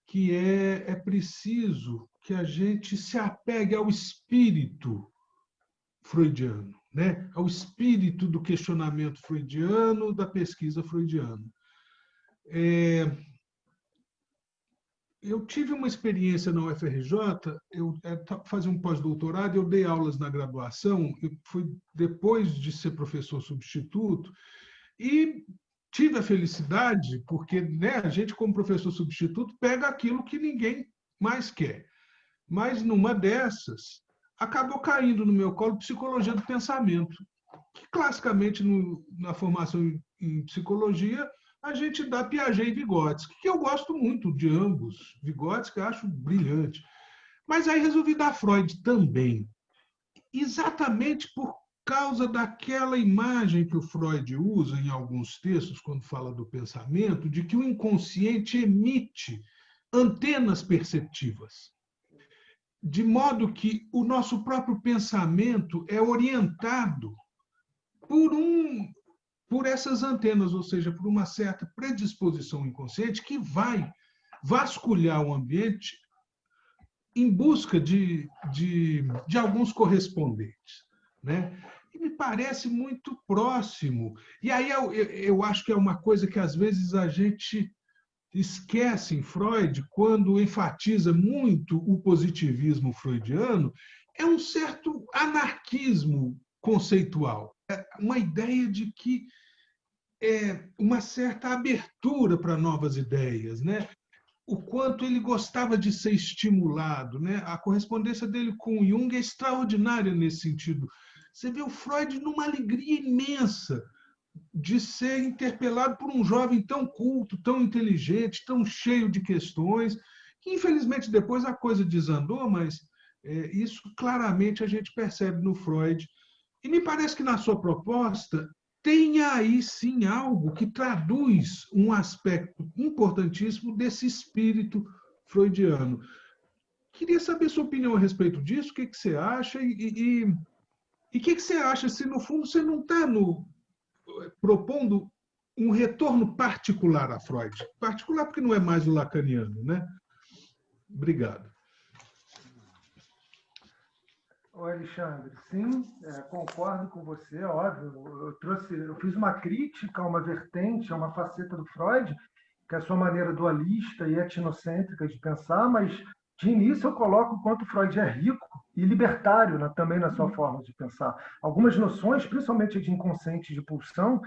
que é preciso que a gente se apegue ao espírito freudiano, né? Ao espírito do questionamento freudiano, da pesquisa freudiana. Eu tive uma experiência na UFRJ, eu fazia um pós-doutorado, eu dei aulas na graduação, eu fui depois de ser professor substituto, e tive a felicidade, porque, né, a gente, como professor substituto, pega aquilo que ninguém mais quer. Mas, numa dessas, acabou caindo no meu colo psicologia do pensamento, que, classicamente, na formação em psicologia, a gente dá Piaget e Vygotsky, que eu gosto muito de ambos, Vygotsky eu acho brilhante. Mas aí resolvi dar Freud também, exatamente por causa daquela imagem que o Freud usa em alguns textos, quando fala do pensamento, de que o inconsciente emite antenas perceptivas, de modo que o nosso próprio pensamento é orientado por por essas antenas, ou seja, por uma certa predisposição inconsciente que vai vasculhar o ambiente em busca de alguns correspondentes, né? E me parece muito próximo. E aí eu acho que é uma coisa que às vezes a gente esquece em Freud, quando enfatiza muito o positivismo freudiano, é um certo anarquismo conceitual, é uma ideia de que é uma certa abertura para novas ideias, né? O quanto ele gostava de ser estimulado, né? A correspondência dele com Jung é extraordinária nesse sentido. Você vê o Freud numa alegria imensa de ser interpelado por um jovem tão culto, tão inteligente, tão cheio de questões, que infelizmente depois a coisa desandou, mas isso claramente a gente percebe no Freud. E me parece que na sua proposta tem aí sim algo que traduz um aspecto importantíssimo desse espírito freudiano. Queria saber sua opinião a respeito disso, o que você acha e o que você acha se, no fundo, você não está propondo um retorno particular a Freud. Particular porque não é mais o lacaniano, né? Obrigado. Oi, Alexandre. Sim, concordo com você, óbvio. Eu fiz uma crítica a uma vertente, a uma faceta do Freud, que é a sua maneira dualista e etnocêntrica de pensar, mas de início eu coloco o quanto Freud é rico e libertário, né, também na sua forma de pensar. Algumas noções, principalmente de inconsciente de pulsão,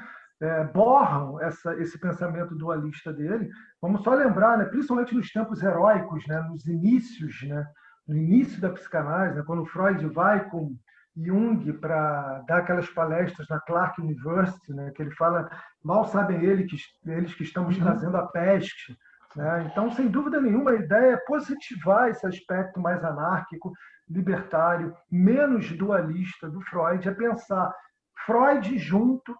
borram esse pensamento dualista dele. Vamos só lembrar, né, principalmente nos tempos heróicos, né, nos inícios, né, no início da psicanálise, né, quando Freud vai com Jung para dar aquelas palestras na Clark University, né, que ele fala, mal sabem eles que estamos trazendo a peste. Né? Então, sem dúvida nenhuma, a ideia é positivar esse aspecto mais anárquico, libertário, menos dualista do Freud, é pensar Freud junto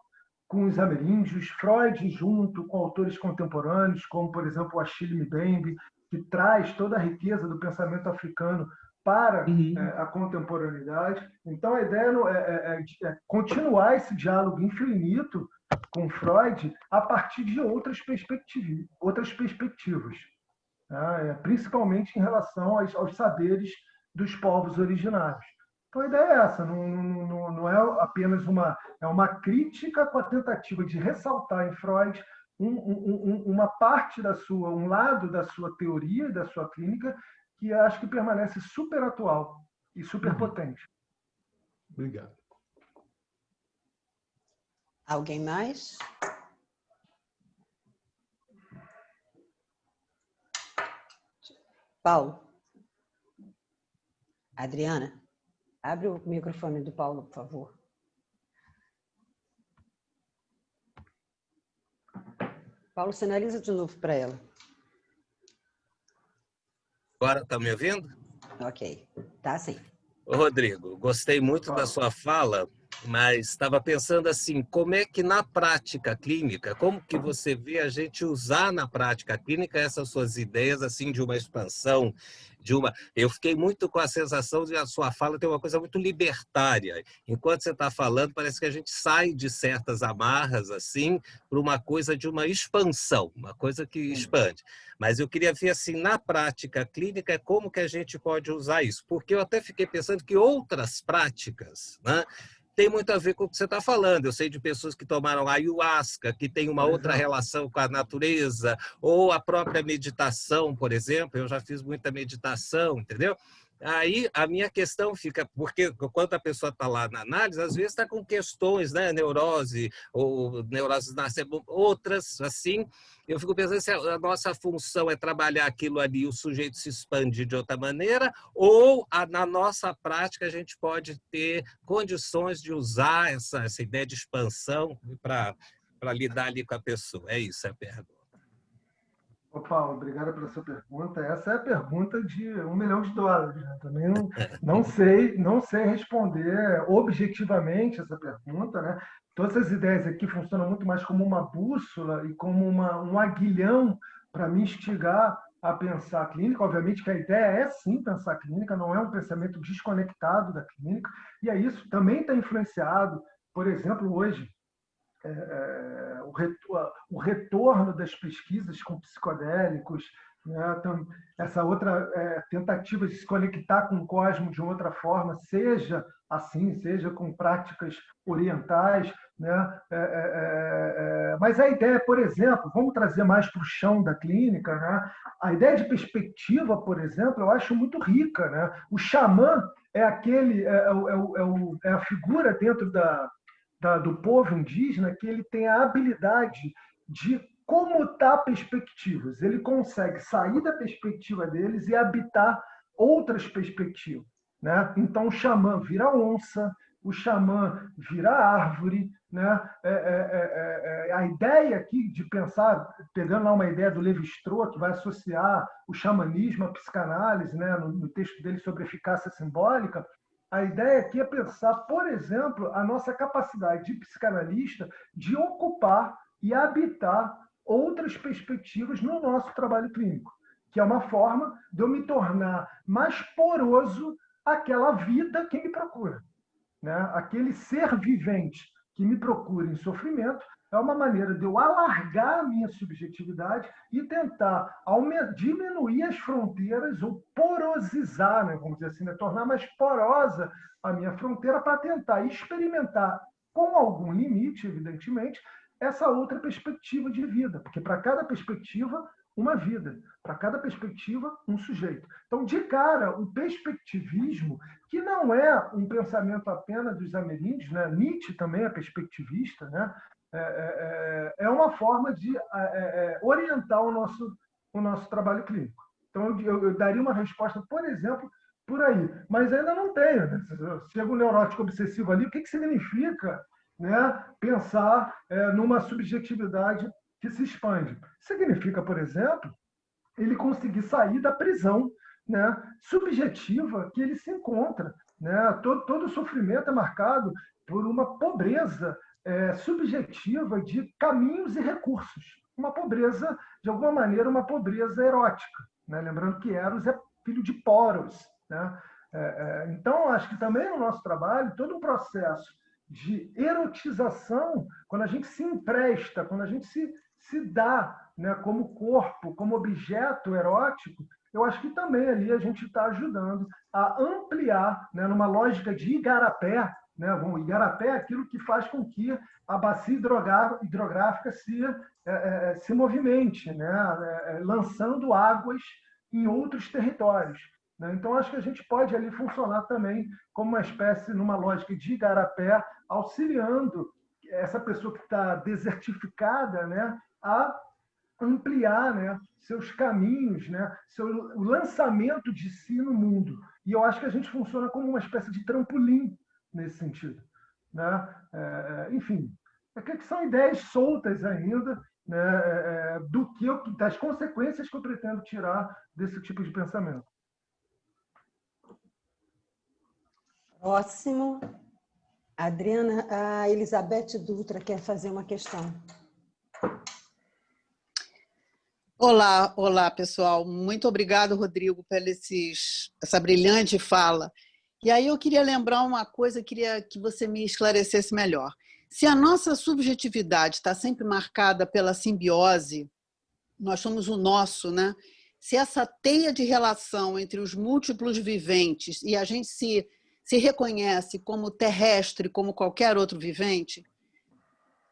com os ameríndios, Freud junto com autores contemporâneos, como, por exemplo, o Achille Mbembe, que traz toda a riqueza do pensamento africano para a contemporaneidade. Então, a ideia é continuar esse diálogo infinito com Freud a partir de outras perspectivas, né? Principalmente em relação aos saberes dos povos originários. Então, a ideia é essa, não é apenas uma crítica com a tentativa de ressaltar em Freud uma parte um lado da sua teoria e da sua clínica que acho que permanece super atual e super potente. Obrigado. Alguém mais? Paulo. Adriana, abre o microfone do Paulo, por favor. Paulo, sinaliza de novo para ela. Agora está me ouvindo? Ok, tá sim. Ô, Rodrigo, gostei muito da sua fala, mas estava pensando assim, como é que na prática clínica, como que você vê a gente usar na prática clínica essas suas ideias assim de uma expansão, Eu fiquei muito com a sensação de a sua fala ter uma coisa muito libertária. Enquanto você está falando, parece que a gente sai de certas amarras assim para uma coisa de uma expansão, uma coisa que expande. Mas eu queria ver assim na prática clínica como que a gente pode usar isso, porque eu até fiquei pensando que outras práticas, né, tem muito a ver com o que você está falando. Eu sei de pessoas que tomaram ayahuasca, que tem uma outra relação com a natureza, ou a própria meditação, por exemplo. Eu já fiz muita meditação, entendeu? Aí a minha questão fica, porque quando a pessoa está lá na análise, às vezes está com questões, né, neurose, ou neuroses outras assim, eu fico pensando se a nossa função é trabalhar aquilo ali, o sujeito se expande de outra maneira, ou na nossa prática a gente pode ter condições de usar essa ideia de expansão para lidar ali com a pessoa. É isso, é a pergunta. Ô, Paulo, obrigado pela sua pergunta. Essa é a pergunta de $1 milhão, né? Também não sei responder objetivamente essa pergunta, né? Todas as ideias aqui funcionam muito mais como uma bússola e como um aguilhão para me instigar a pensar a clínica. Obviamente que a ideia é sim pensar a clínica, não é um pensamento desconectado da clínica, e isso também está influenciado por exemplo, hoje, o retorno das pesquisas com psicodélicos, né? Essa outra tentativa de se conectar com o cosmos de outra forma, seja assim, seja com práticas orientais, né? Mas a ideia, por exemplo, vamos trazer mais para o chão da clínica, né? A ideia de perspectiva, por exemplo, eu acho muito rica, né? O xamã é a figura dentro do povo indígena que ele tem a habilidade de comutar perspectivas. Ele consegue sair da perspectiva deles e habitar outras perspectivas, né? Então, o xamã vira onça, o xamã vira árvore, né? A ideia aqui de pensar, pegando lá uma ideia do Levi-Strauss, que vai associar o xamanismo à psicanálise, né? No texto dele sobre eficácia simbólica, a ideia aqui é pensar, por exemplo, a nossa capacidade de psicanalista de ocupar e habitar outras perspectivas no nosso trabalho clínico, que é uma forma de eu me tornar mais poroso àquela vida que me procura, né? Aquele ser vivente que me procura em sofrimento é uma maneira de eu alargar a minha subjetividade e tentar diminuir as fronteiras ou porosizar, né? Vamos dizer assim, né? Tornar mais porosa a minha fronteira para tentar experimentar, com algum limite, evidentemente, essa outra perspectiva de vida, porque para cada perspectiva, uma vida, para cada perspectiva, um sujeito. Então, de cara, o perspectivismo, que não é um pensamento apenas dos ameríndios, né? Nietzsche também é perspectivista, né? É uma forma de orientar o nosso trabalho clínico. Então, eu daria uma resposta, por exemplo, por aí, mas ainda não tenho, né? Chega um neurótico obsessivo ali, o que significa, né, pensar numa subjetividade que se expande? Significa, por exemplo, ele conseguir sair da prisão, né, subjetiva que ele se encontra, né? Todo sofrimento é marcado por uma pobreza subjetiva de caminhos e recursos. Uma pobreza, de alguma maneira, uma pobreza erótica, né? Lembrando que Eros é filho de Poros, né? Então, acho que também no nosso trabalho, todo um processo de erotização, quando a gente se empresta, quando a gente se dá, né, como corpo, como objeto erótico, eu acho que também ali a gente está ajudando a ampliar, né, numa lógica de igarapé, né? O igarapé é aquilo que faz com que a bacia hidrográfica se movimente, né, lançando águas em outros territórios, né? Então, acho que a gente pode ali funcionar também como uma espécie, numa lógica de igarapé, auxiliando essa pessoa que está desertificada, né, a ampliar, né, seus caminhos, né, o lançamento de si no mundo. E eu acho que a gente funciona como uma espécie de trampolim nesse sentido, né? Enfim, que são ideias soltas ainda, né, das consequências que eu pretendo tirar desse tipo de pensamento. Próximo. Adriana, a Elizabeth Dutra quer fazer uma questão. Olá, pessoal. Muito obrigado, Rodrigo, pela essa brilhante fala. E aí eu queria lembrar uma coisa, queria que você me esclarecesse melhor. Se a nossa subjetividade está sempre marcada pela simbiose, nós somos o nosso, né? Se essa teia de relação entre os múltiplos viventes e a gente se reconhece como terrestre, como qualquer outro vivente,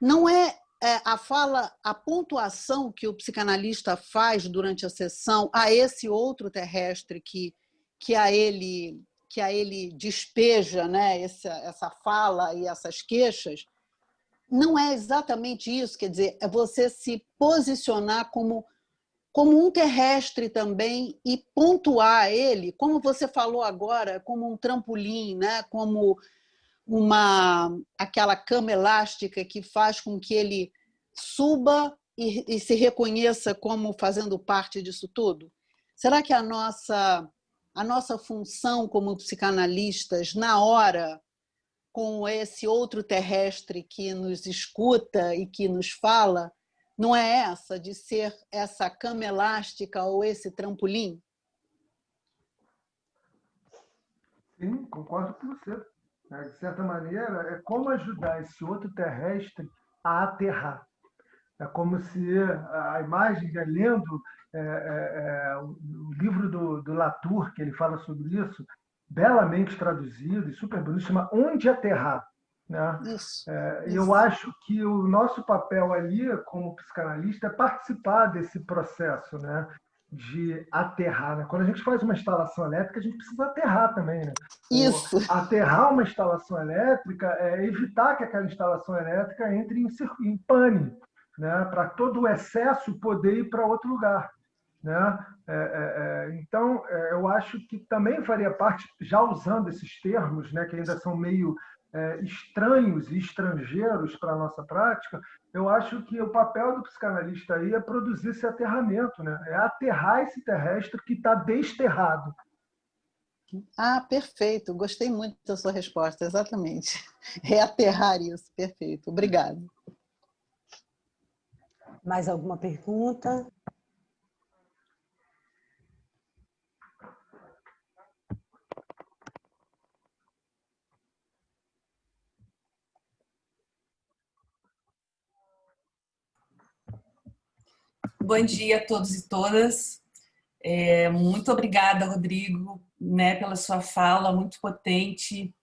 não é a pontuação que o psicanalista faz durante a sessão a esse outro terrestre que a ele despeja, né, essa fala e essas queixas, não é exatamente isso, quer dizer, é você se posicionar como um terrestre também e pontuar ele, como você falou agora, como um trampolim, né, como aquela cama elástica que faz com que ele suba e se reconheça como fazendo parte disso tudo? Será que a nossa função como psicanalistas, na hora, com esse outro terrestre que nos escuta e que nos fala, não é essa de ser essa cama elástica ou esse trampolim? Sim, concordo com você. né? De certa maneira, é como ajudar esse outro terrestre a aterrar. É como se a imagem, né, lendo o livro do Latour, que ele fala sobre isso, belamente traduzido e super bonito, chama Onde Aterrar, né? Isso, Eu isso. acho que o nosso papel ali, como psicanalista, é participar desse processo, né, de aterrar, né? Quando a gente faz uma instalação elétrica, a gente precisa aterrar também, né? Isso. Aterrar uma instalação elétrica é evitar que aquela instalação elétrica entre em pane, né, para todo o excesso poder ir para outro lugar, né? Então, eu acho que também faria parte, já usando esses termos, né, que ainda são meio estranhos e estrangeiros para a nossa prática, eu acho que o papel do psicanalista aí é produzir esse aterramento, né? É aterrar esse terrestre que está desterrado. Ah, perfeito. Gostei muito da sua resposta, exatamente. Reaterrar isso, perfeito. Obrigada. Mais alguma pergunta? Bom dia a todos e todas. Muito obrigada, Rodrigo, né, pela sua fala muito potente,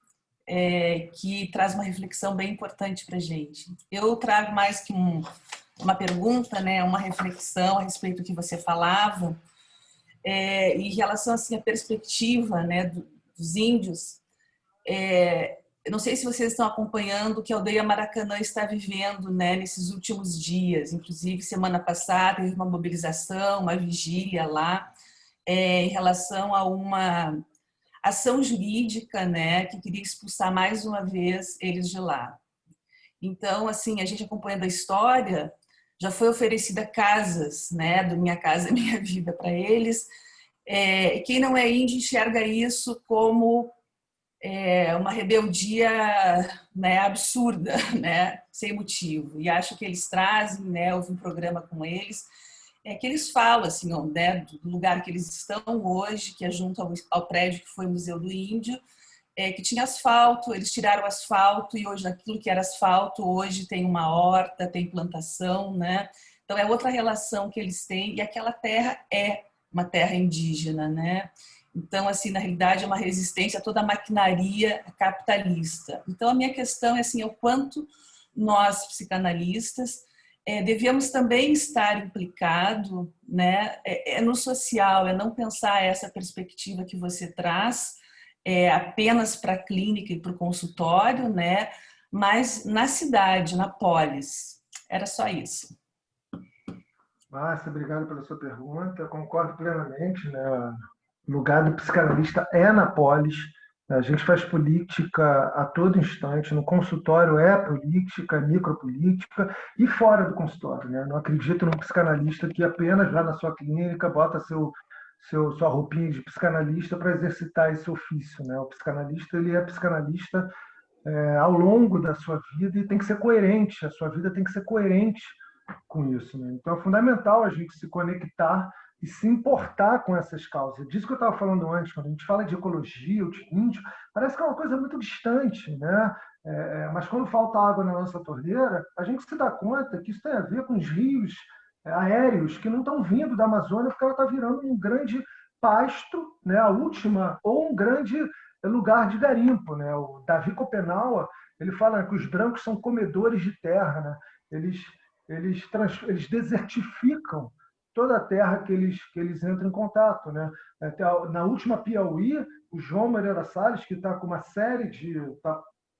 que traz uma reflexão bem importante para a gente. Eu trago mais que uma pergunta, né, uma reflexão a respeito do que você falava, em relação assim, à perspectiva, né, dos índios. Eu não sei se vocês estão acompanhando o que a Aldeia Maracanã está vivendo, né, nesses últimos dias. Inclusive, semana passada, teve uma mobilização, uma vigília lá, em relação a uma ação jurídica, né, que queria expulsar mais uma vez eles de lá. Então, assim, a gente acompanhando a história, já foi oferecida casas, né, do Minha Casa Minha Vida para eles. E quem não é índio enxerga isso como uma rebeldia, né, absurda, né, sem motivo. E acho que eles trazem, né, houve um programa com eles, que eles falam assim, né, do lugar que eles estão hoje, que é junto ao prédio que foi o Museu do Índio, que tinha asfalto, eles tiraram o asfalto e hoje aquilo que era asfalto hoje tem uma horta, tem plantação, né? Então é outra relação que eles têm e aquela terra é uma terra indígena, né? Então, assim, na realidade, é uma resistência a toda a maquinaria capitalista. Então, a minha questão é assim, o quanto nós, psicanalistas, devíamos também estar implicados, né, no social, não pensar essa perspectiva que você traz apenas para a clínica e para o consultório, né, mas na cidade, na polis. Era só isso. Márcia, obrigado pela sua pergunta. Concordo plenamente, né? O lugar do psicanalista é na polis. A gente faz política a todo instante. No consultório é política, micropolítica e fora do consultório, né? Não acredito num psicanalista que apenas vai na sua clínica, bota sua roupinha de psicanalista para exercitar esse ofício, né? O psicanalista ele é psicanalista ao longo da sua vida e tem que ser coerente. A sua vida tem que ser coerente com isso, né? Então é fundamental a gente se conectar e se importar com essas causas. Disso que eu estava falando antes, quando a gente fala de ecologia ou de índio, parece que é uma coisa muito distante, né? Mas quando falta água na nossa torneira, a gente se dá conta que isso tem a ver com os rios aéreos que não estão vindo da Amazônia porque ela está virando um grande pasto, né? A última, ou um grande lugar de garimpo, né? O Davi Copenaua, ele fala que os brancos são comedores de terra, né? Eles desertificam toda a terra que eles entram em contato, né? Na última Piauí, o João Moreira Salles, que está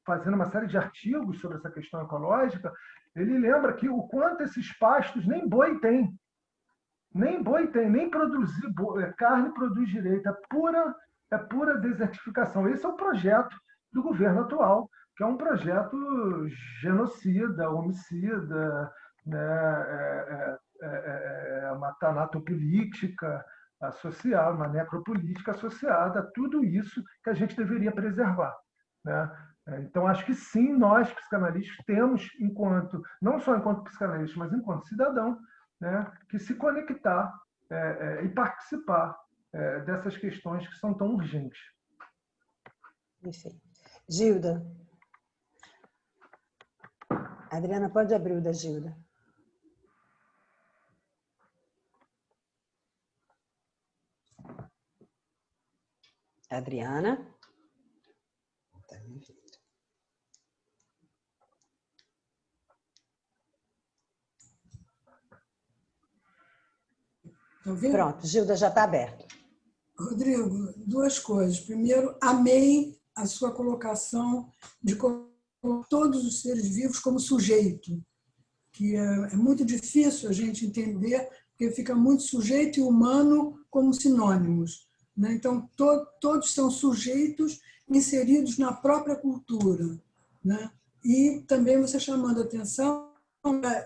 fazendo uma série de artigos sobre essa questão ecológica, ele lembra que o quanto esses pastos nem boi tem, nem produzir carne produz direito, é pura desertificação. Esse é o projeto do governo atual, que é um projeto genocida, homicida, né? Uma tanatopolítica associada, uma necropolítica associada a tudo isso que a gente deveria preservar, né? Então, acho que sim, nós, psicanalistas, temos, não só enquanto psicanalistas, mas enquanto cidadão, né, que se conectar e participar dessas questões que são tão urgentes. Enfim. Gilda. Adriana, pode abrir o da Gilda. Adriana. Tá me vendo. Tá vendo? Pronto, Gilda já está aberto. Rodrigo, duas coisas. Primeiro, amei a sua colocação de colocar todos os seres vivos como sujeito, que é muito difícil a gente entender, porque fica muito sujeito e humano como sinônimos, né? Então, todos são sujeitos inseridos na própria cultura, né? E também você chamando a atenção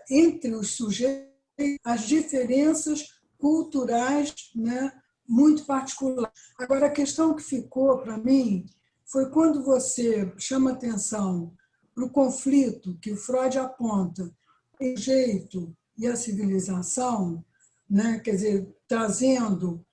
entre os sujeitos, as diferenças culturais, né? Muito particulares. Agora, a questão que ficou para mim foi quando você chama atenção para o conflito que o Freud aponta entre o jeito e a civilização, né? Quer dizer, trazendo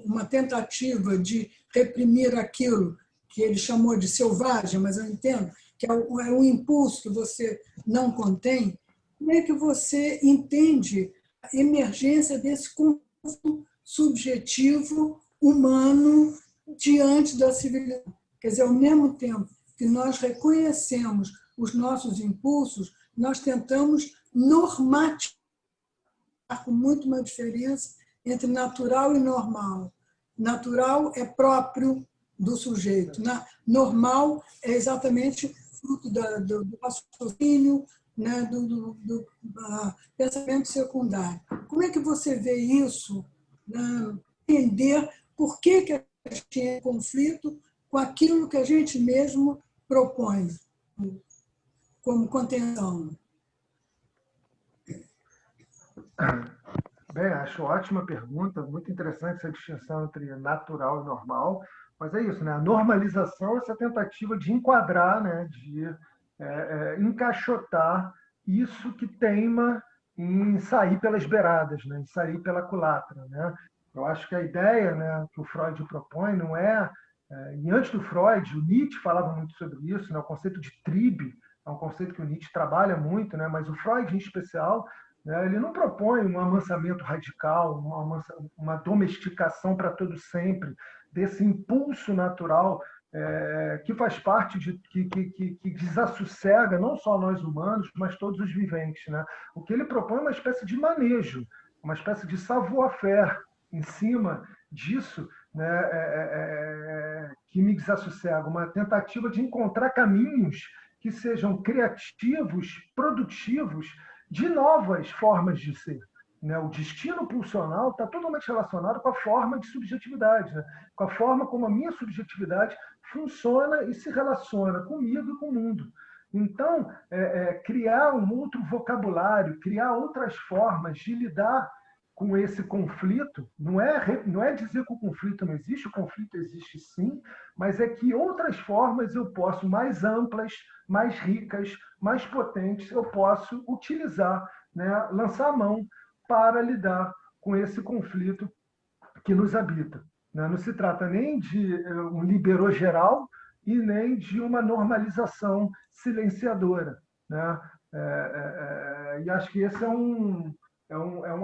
uma tentativa de reprimir aquilo que ele chamou de selvagem, mas eu entendo que é um impulso que você não contém. Como é que você entende a emergência desse conflito subjetivo humano diante da civilização? Quer dizer, ao mesmo tempo que nós reconhecemos os nossos impulsos, nós tentamos normatizar, com muito uma diferença entre natural e normal. Natural é próprio do sujeito. Normal é exatamente fruto do raciocínio, né, do pensamento secundário. Como é que você vê isso? Entender por que a gente tem conflito com aquilo que a gente mesmo propõe como contenção. Bem, acho ótima pergunta, muito interessante essa distinção entre natural e normal, mas é isso, né? A normalização é essa tentativa de enquadrar, né? De encaixotar isso que teima em sair pelas beiradas, né? Em sair pela culatra, né? Eu acho que a ideia, né, que o Freud propõe não e antes do Freud, o Nietzsche falava muito sobre isso, né? O conceito de tribe é um conceito que o Nietzsche trabalha muito, né? Mas o Freud, em especial, ele não propõe um amansamento radical, uma domesticação para todo sempre, desse impulso natural que faz parte que desassossega não só nós humanos, mas todos os viventes, né? O que ele propõe é uma espécie de manejo, uma espécie de savoir-faire em cima disso, né? Que me desassossega, uma tentativa de encontrar caminhos que sejam criativos, produtivos, de novas formas de ser. Né? O destino pulsional está totalmente relacionado com a forma de subjetividade, né? Com a forma como a minha subjetividade funciona e se relaciona comigo e com o mundo. Então, criar um outro vocabulário, criar outras formas de lidar com esse conflito, não é dizer que o conflito não existe, o conflito existe sim, mas é que outras formas eu posso, mais amplas, mais ricas, mais potentes, eu posso utilizar, né, lançar a mão para lidar com esse conflito que nos habita. Né? Não se trata nem de um liberou geral e nem de uma normalização silenciadora. Né? E acho que esse é um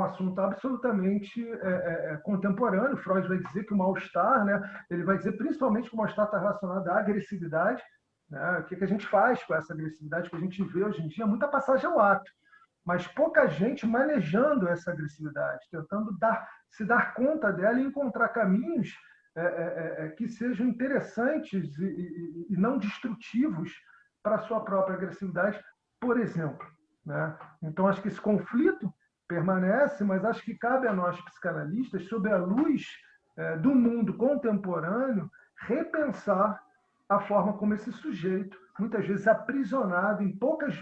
assunto absolutamente contemporâneo. Freud vai dizer que o mal-estar, né, ele vai dizer principalmente que o mal-estar está relacionado à agressividade. Né? O que a gente faz com essa agressividade que a gente vê hoje em dia? Muita passagem ao ato, mas pouca gente manejando essa agressividade, tentando se dar conta dela e encontrar caminhos que sejam interessantes e não destrutivos para a sua própria agressividade, por exemplo. Né? Então, acho que esse conflito permanece, mas acho que cabe a nós, psicanalistas, sob a luz do mundo contemporâneo, repensar a forma como esse sujeito, muitas vezes aprisionado em poucas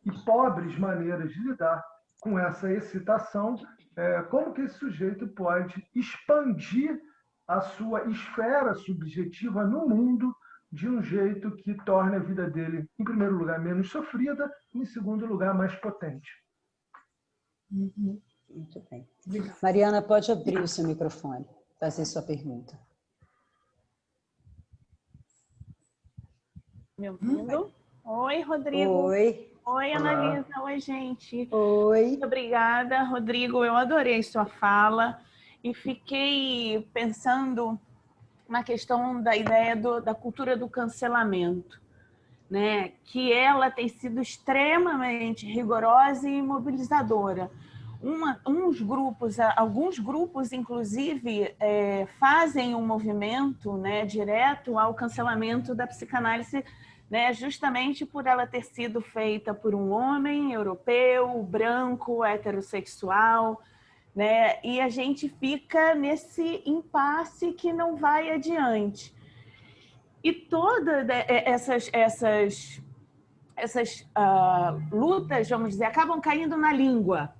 e pobres maneiras de lidar com essa excitação, como que esse sujeito pode expandir a sua esfera subjetiva no mundo de um jeito que torne a vida dele, em primeiro lugar, menos sofrida e, em segundo lugar, mais potente. Uhum. Muito bem. Mariana, pode abrir o seu microfone, fazer sua pergunta. Me ouvindo? Oi, Rodrigo. Oi. Oi, Analisa. Oi, gente. Oi. Muito obrigada, Rodrigo. Eu adorei sua fala e fiquei pensando na questão da ideia da cultura do cancelamento, né? Que ela tem sido extremamente rigorosa e mobilizadora. Alguns grupos, inclusive, fazem um movimento, né, direto ao cancelamento da psicanálise, né, justamente por ela ter sido feita por um homem europeu, branco, heterossexual, né? E a gente fica nesse impasse que não vai adiante. E todas essas lutas, vamos dizer, acabam caindo na língua,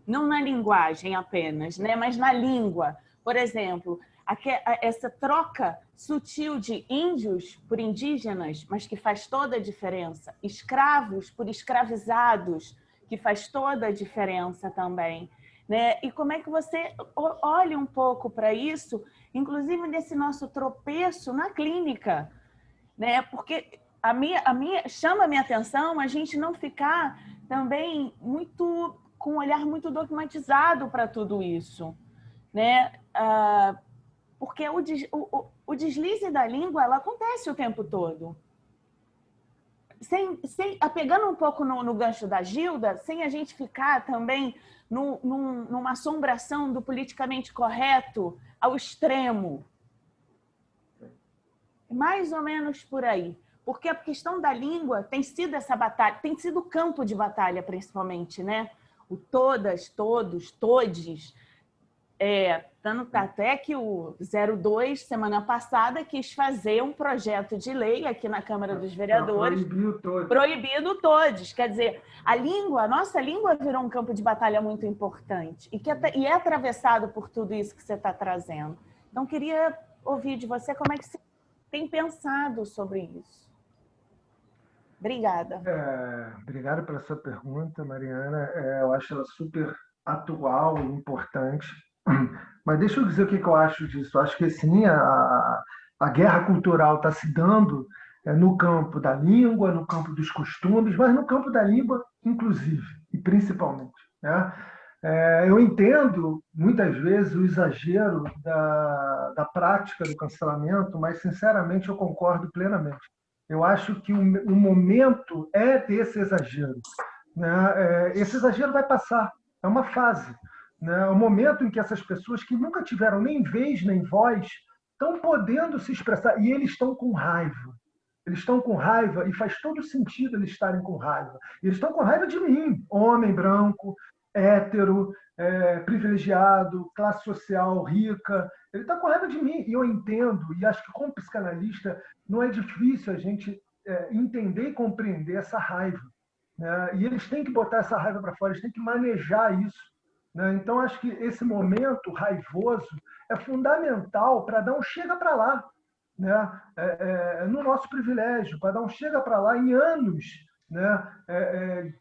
não na linguagem apenas, né? Mas na língua. Por exemplo, essa troca sutil de índios por indígenas, mas que faz toda a diferença, escravos por escravizados, que faz toda a diferença também, né? E como é que você olha um pouco para isso, inclusive nesse nosso tropeço na clínica, né? Porque chama a minha atenção a gente não ficar também com um olhar muito dogmatizado para tudo isso, né? Porque o deslize da língua ela acontece o tempo todo. Pegando um pouco no gancho da Gilda, sem a gente ficar também numa assombração do politicamente correto ao extremo. Mais ou menos por aí. Porque a questão da língua tem sido essa batalha, tem sido o campo de batalha, principalmente, né? O todas, todos, todes. Tanto até que o 02, semana passada, quis fazer um projeto de lei aqui na Câmara dos Vereadores. Proibido todos. Quer dizer, a nossa língua virou um campo de batalha muito importante e é atravessado por tudo isso que você está trazendo. Então, queria ouvir de você como é que você tem pensado sobre isso. Obrigada. Obrigado pela sua pergunta, Mariana. Eu acho ela super atual e importante. Mas deixa eu dizer o que eu acho disso. Eu acho que sim, a guerra cultural está se dando no campo da língua, no campo dos costumes, mas no campo da língua, inclusive, e principalmente, né? Eu entendo, muitas vezes, o exagero da prática do cancelamento, mas, sinceramente, eu concordo plenamente. Eu acho que o momento é desse exagero, né? Esse exagero vai passar, é uma fase, né? É um momento em que essas pessoas que nunca tiveram nem vez nem voz estão podendo se expressar, e eles estão com raiva. Eles estão com raiva, e faz todo sentido eles estarem com raiva. Eles estão com raiva de mim, homem branco, hétero, privilegiado, classe social rica. Ele está com raiva de mim, e eu entendo, e acho que como psicanalista não é difícil a gente entender e compreender essa raiva, né? E eles têm que botar essa raiva para fora, eles têm que manejar isso, né? Então, acho que esse momento raivoso é fundamental para dar um chega para lá, né? No nosso privilégio, para dar um chega para lá em anos, né?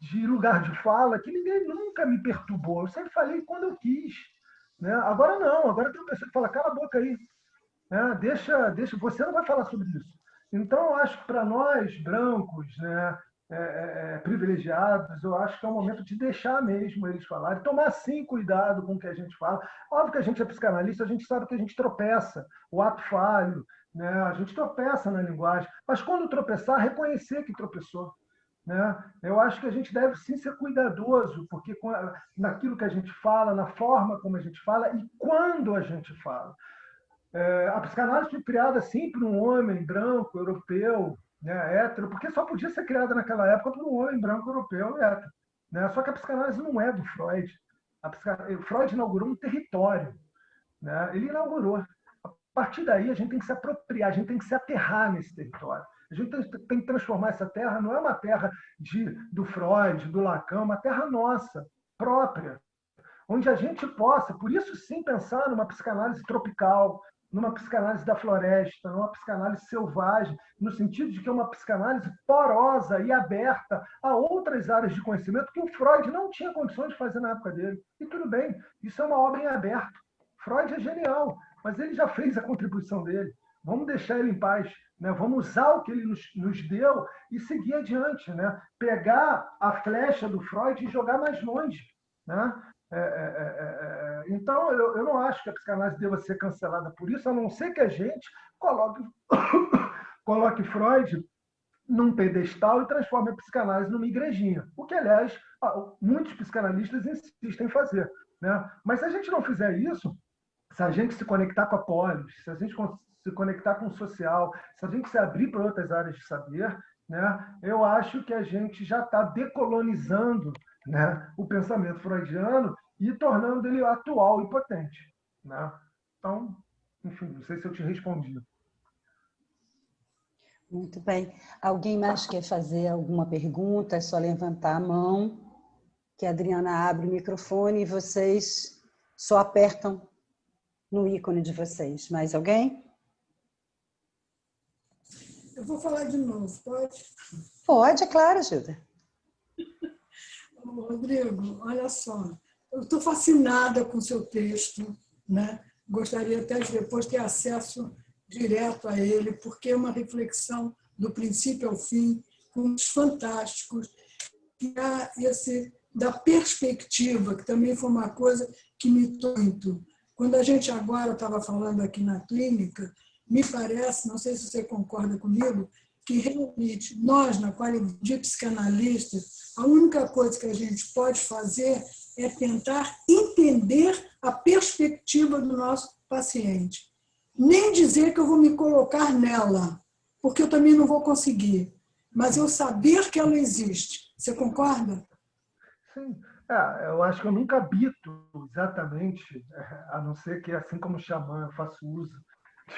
De lugar de fala que ninguém nunca me perturbou. Eu sempre falei quando eu quis, né? Agora não, agora tem uma pessoa que fala, cala a boca aí, né? Deixa, você não vai falar sobre isso. Então, eu acho que para nós, brancos, né, privilegiados, eu acho que é um momento de deixar mesmo eles falarem, tomar sim cuidado com o que a gente fala. Óbvio que a gente é psicanalista, a gente sabe que a gente tropeça, o ato falho, né? A gente tropeça na linguagem, mas quando tropeçar, reconhecer que tropeçou, né? Eu acho que a gente deve sim ser cuidadoso, porque naquilo que a gente fala, na forma como a gente fala e quando a gente fala. A psicanálise foi criada sim por um homem branco, europeu, né, hétero, porque só podia ser criada naquela época por um homem branco, europeu e hétero, né? Só que a psicanálise não é do Freud. Freud inaugurou um território, né? Ele inaugurou. A partir daí, a gente tem que se apropriar, a gente tem que se aterrar nesse território. A gente tem que transformar essa terra, não é uma terra do Freud, do Lacan, uma terra nossa, própria, onde a gente possa, por isso sim, pensar numa psicanálise tropical, numa psicanálise da floresta, numa psicanálise selvagem, no sentido de que é uma psicanálise porosa e aberta a outras áreas de conhecimento que o Freud não tinha condições de fazer na época dele. E tudo bem, isso é uma obra em aberto. Freud é genial, mas ele já fez a contribuição dele. Vamos deixar ele em paz. né? Vamos usar o que ele nos deu e seguir adiante, né? Pegar a flecha do Freud e jogar mais longe, né? Então, eu não acho que a psicanálise deva ser cancelada por isso, a não ser que a gente coloque Freud num pedestal e transforme a psicanálise numa igrejinha. O que, aliás, muitos psicanalistas insistem em fazer, né? Mas se a gente não fizer isso, se a gente se conectar com a polis, se a gente se conectar com o social, se a gente se abrir para outras áreas de saber, né, eu acho que a gente já está decolonizando, né, o pensamento freudiano e tornando ele atual e potente, né? Então, enfim, não sei se eu te respondi. Muito bem. Alguém mais quer fazer alguma pergunta? É só levantar a mão, que a Adriana abre o microfone e vocês só apertam no ícone de vocês. Mais alguém? Eu vou falar de novo, pode? Pode, é claro, Gilda. Rodrigo, olha só, eu estou fascinada com o seu texto, né? Gostaria até de depois ter acesso direto a ele, porque é uma reflexão do princípio ao fim, com os fantásticos, e há esse da perspectiva, que também foi uma coisa que me tocou muito. Quando a gente agora estava falando aqui na clínica, me parece, não sei se você concorda comigo, que realmente nós, na qualidade de psicanalistas, a única coisa que a gente pode fazer é tentar entender a perspectiva do nosso paciente. Nem dizer que eu vou me colocar nela, porque eu também não vou conseguir, mas eu saber que ela existe. Você concorda? Sim. Eu acho que eu nunca habito exatamente, a não ser que, assim como xamã, eu faço uso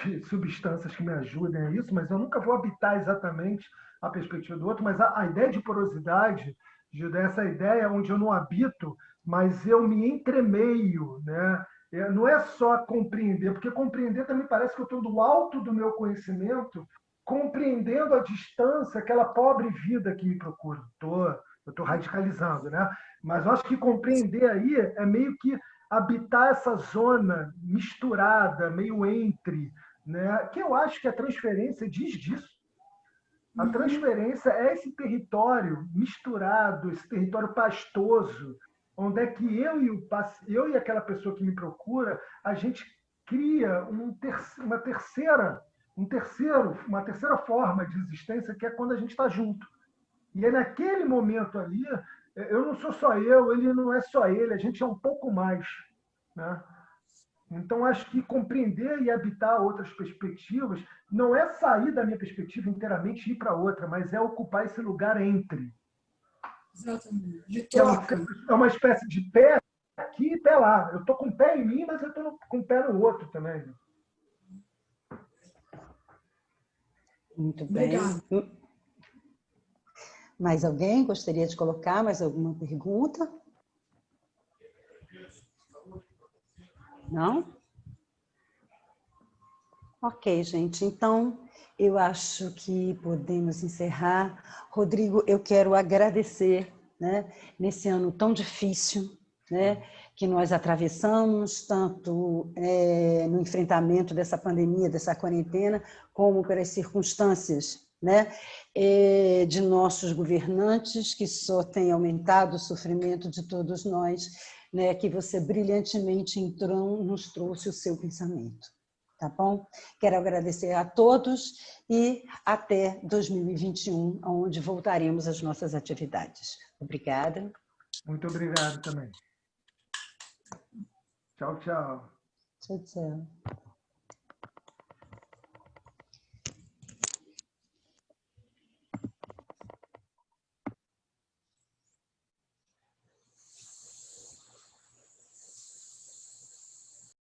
de substâncias que me ajudem a isso, mas eu nunca vou habitar exatamente a perspectiva do outro. Mas a ideia de porosidade, Gilda, essa ideia onde eu não habito, mas eu me entremeio, né? Não é só compreender, porque compreender também parece que eu estou do alto do meu conhecimento, compreendendo a distância, aquela pobre vida que me procura. Eu estou radicalizando, né? Mas eu acho que compreender aí é meio que habitar essa zona misturada, meio entre, né? Que eu acho que a transferência diz disso. A transferência é esse território misturado, esse território pastoso, onde é que eu e aquela pessoa que me procura, a gente cria uma terceira forma de existência, que é quando a gente está junto. E é naquele momento ali, eu não sou só eu, ele não é só ele, a gente é um pouco mais, né? Então, acho que compreender e habitar outras perspectivas não é sair da minha perspectiva inteiramente e ir para outra, mas é ocupar esse lugar entre. Exatamente. De troca. É uma espécie de pé aqui e pé lá. Eu estou com o pé em mim, mas eu estou com o pé no outro também. Muito bem. Obrigada. Mais alguém gostaria de colocar mais alguma pergunta? Não? Ok, gente. Então, eu acho que podemos encerrar. Rodrigo, eu quero agradecer, né, nesse ano tão difícil, né, que nós atravessamos, tanto no enfrentamento dessa pandemia, dessa quarentena, como pelas circunstâncias, né, de nossos governantes, que só têm aumentado o sofrimento de todos nós, né, que você brilhantemente entrou, nos trouxe o seu pensamento. Tá bom? Quero agradecer a todos e até 2021, onde voltaremos às nossas atividades. Obrigada. Muito obrigado também. Tchau, tchau. Tchau, tchau.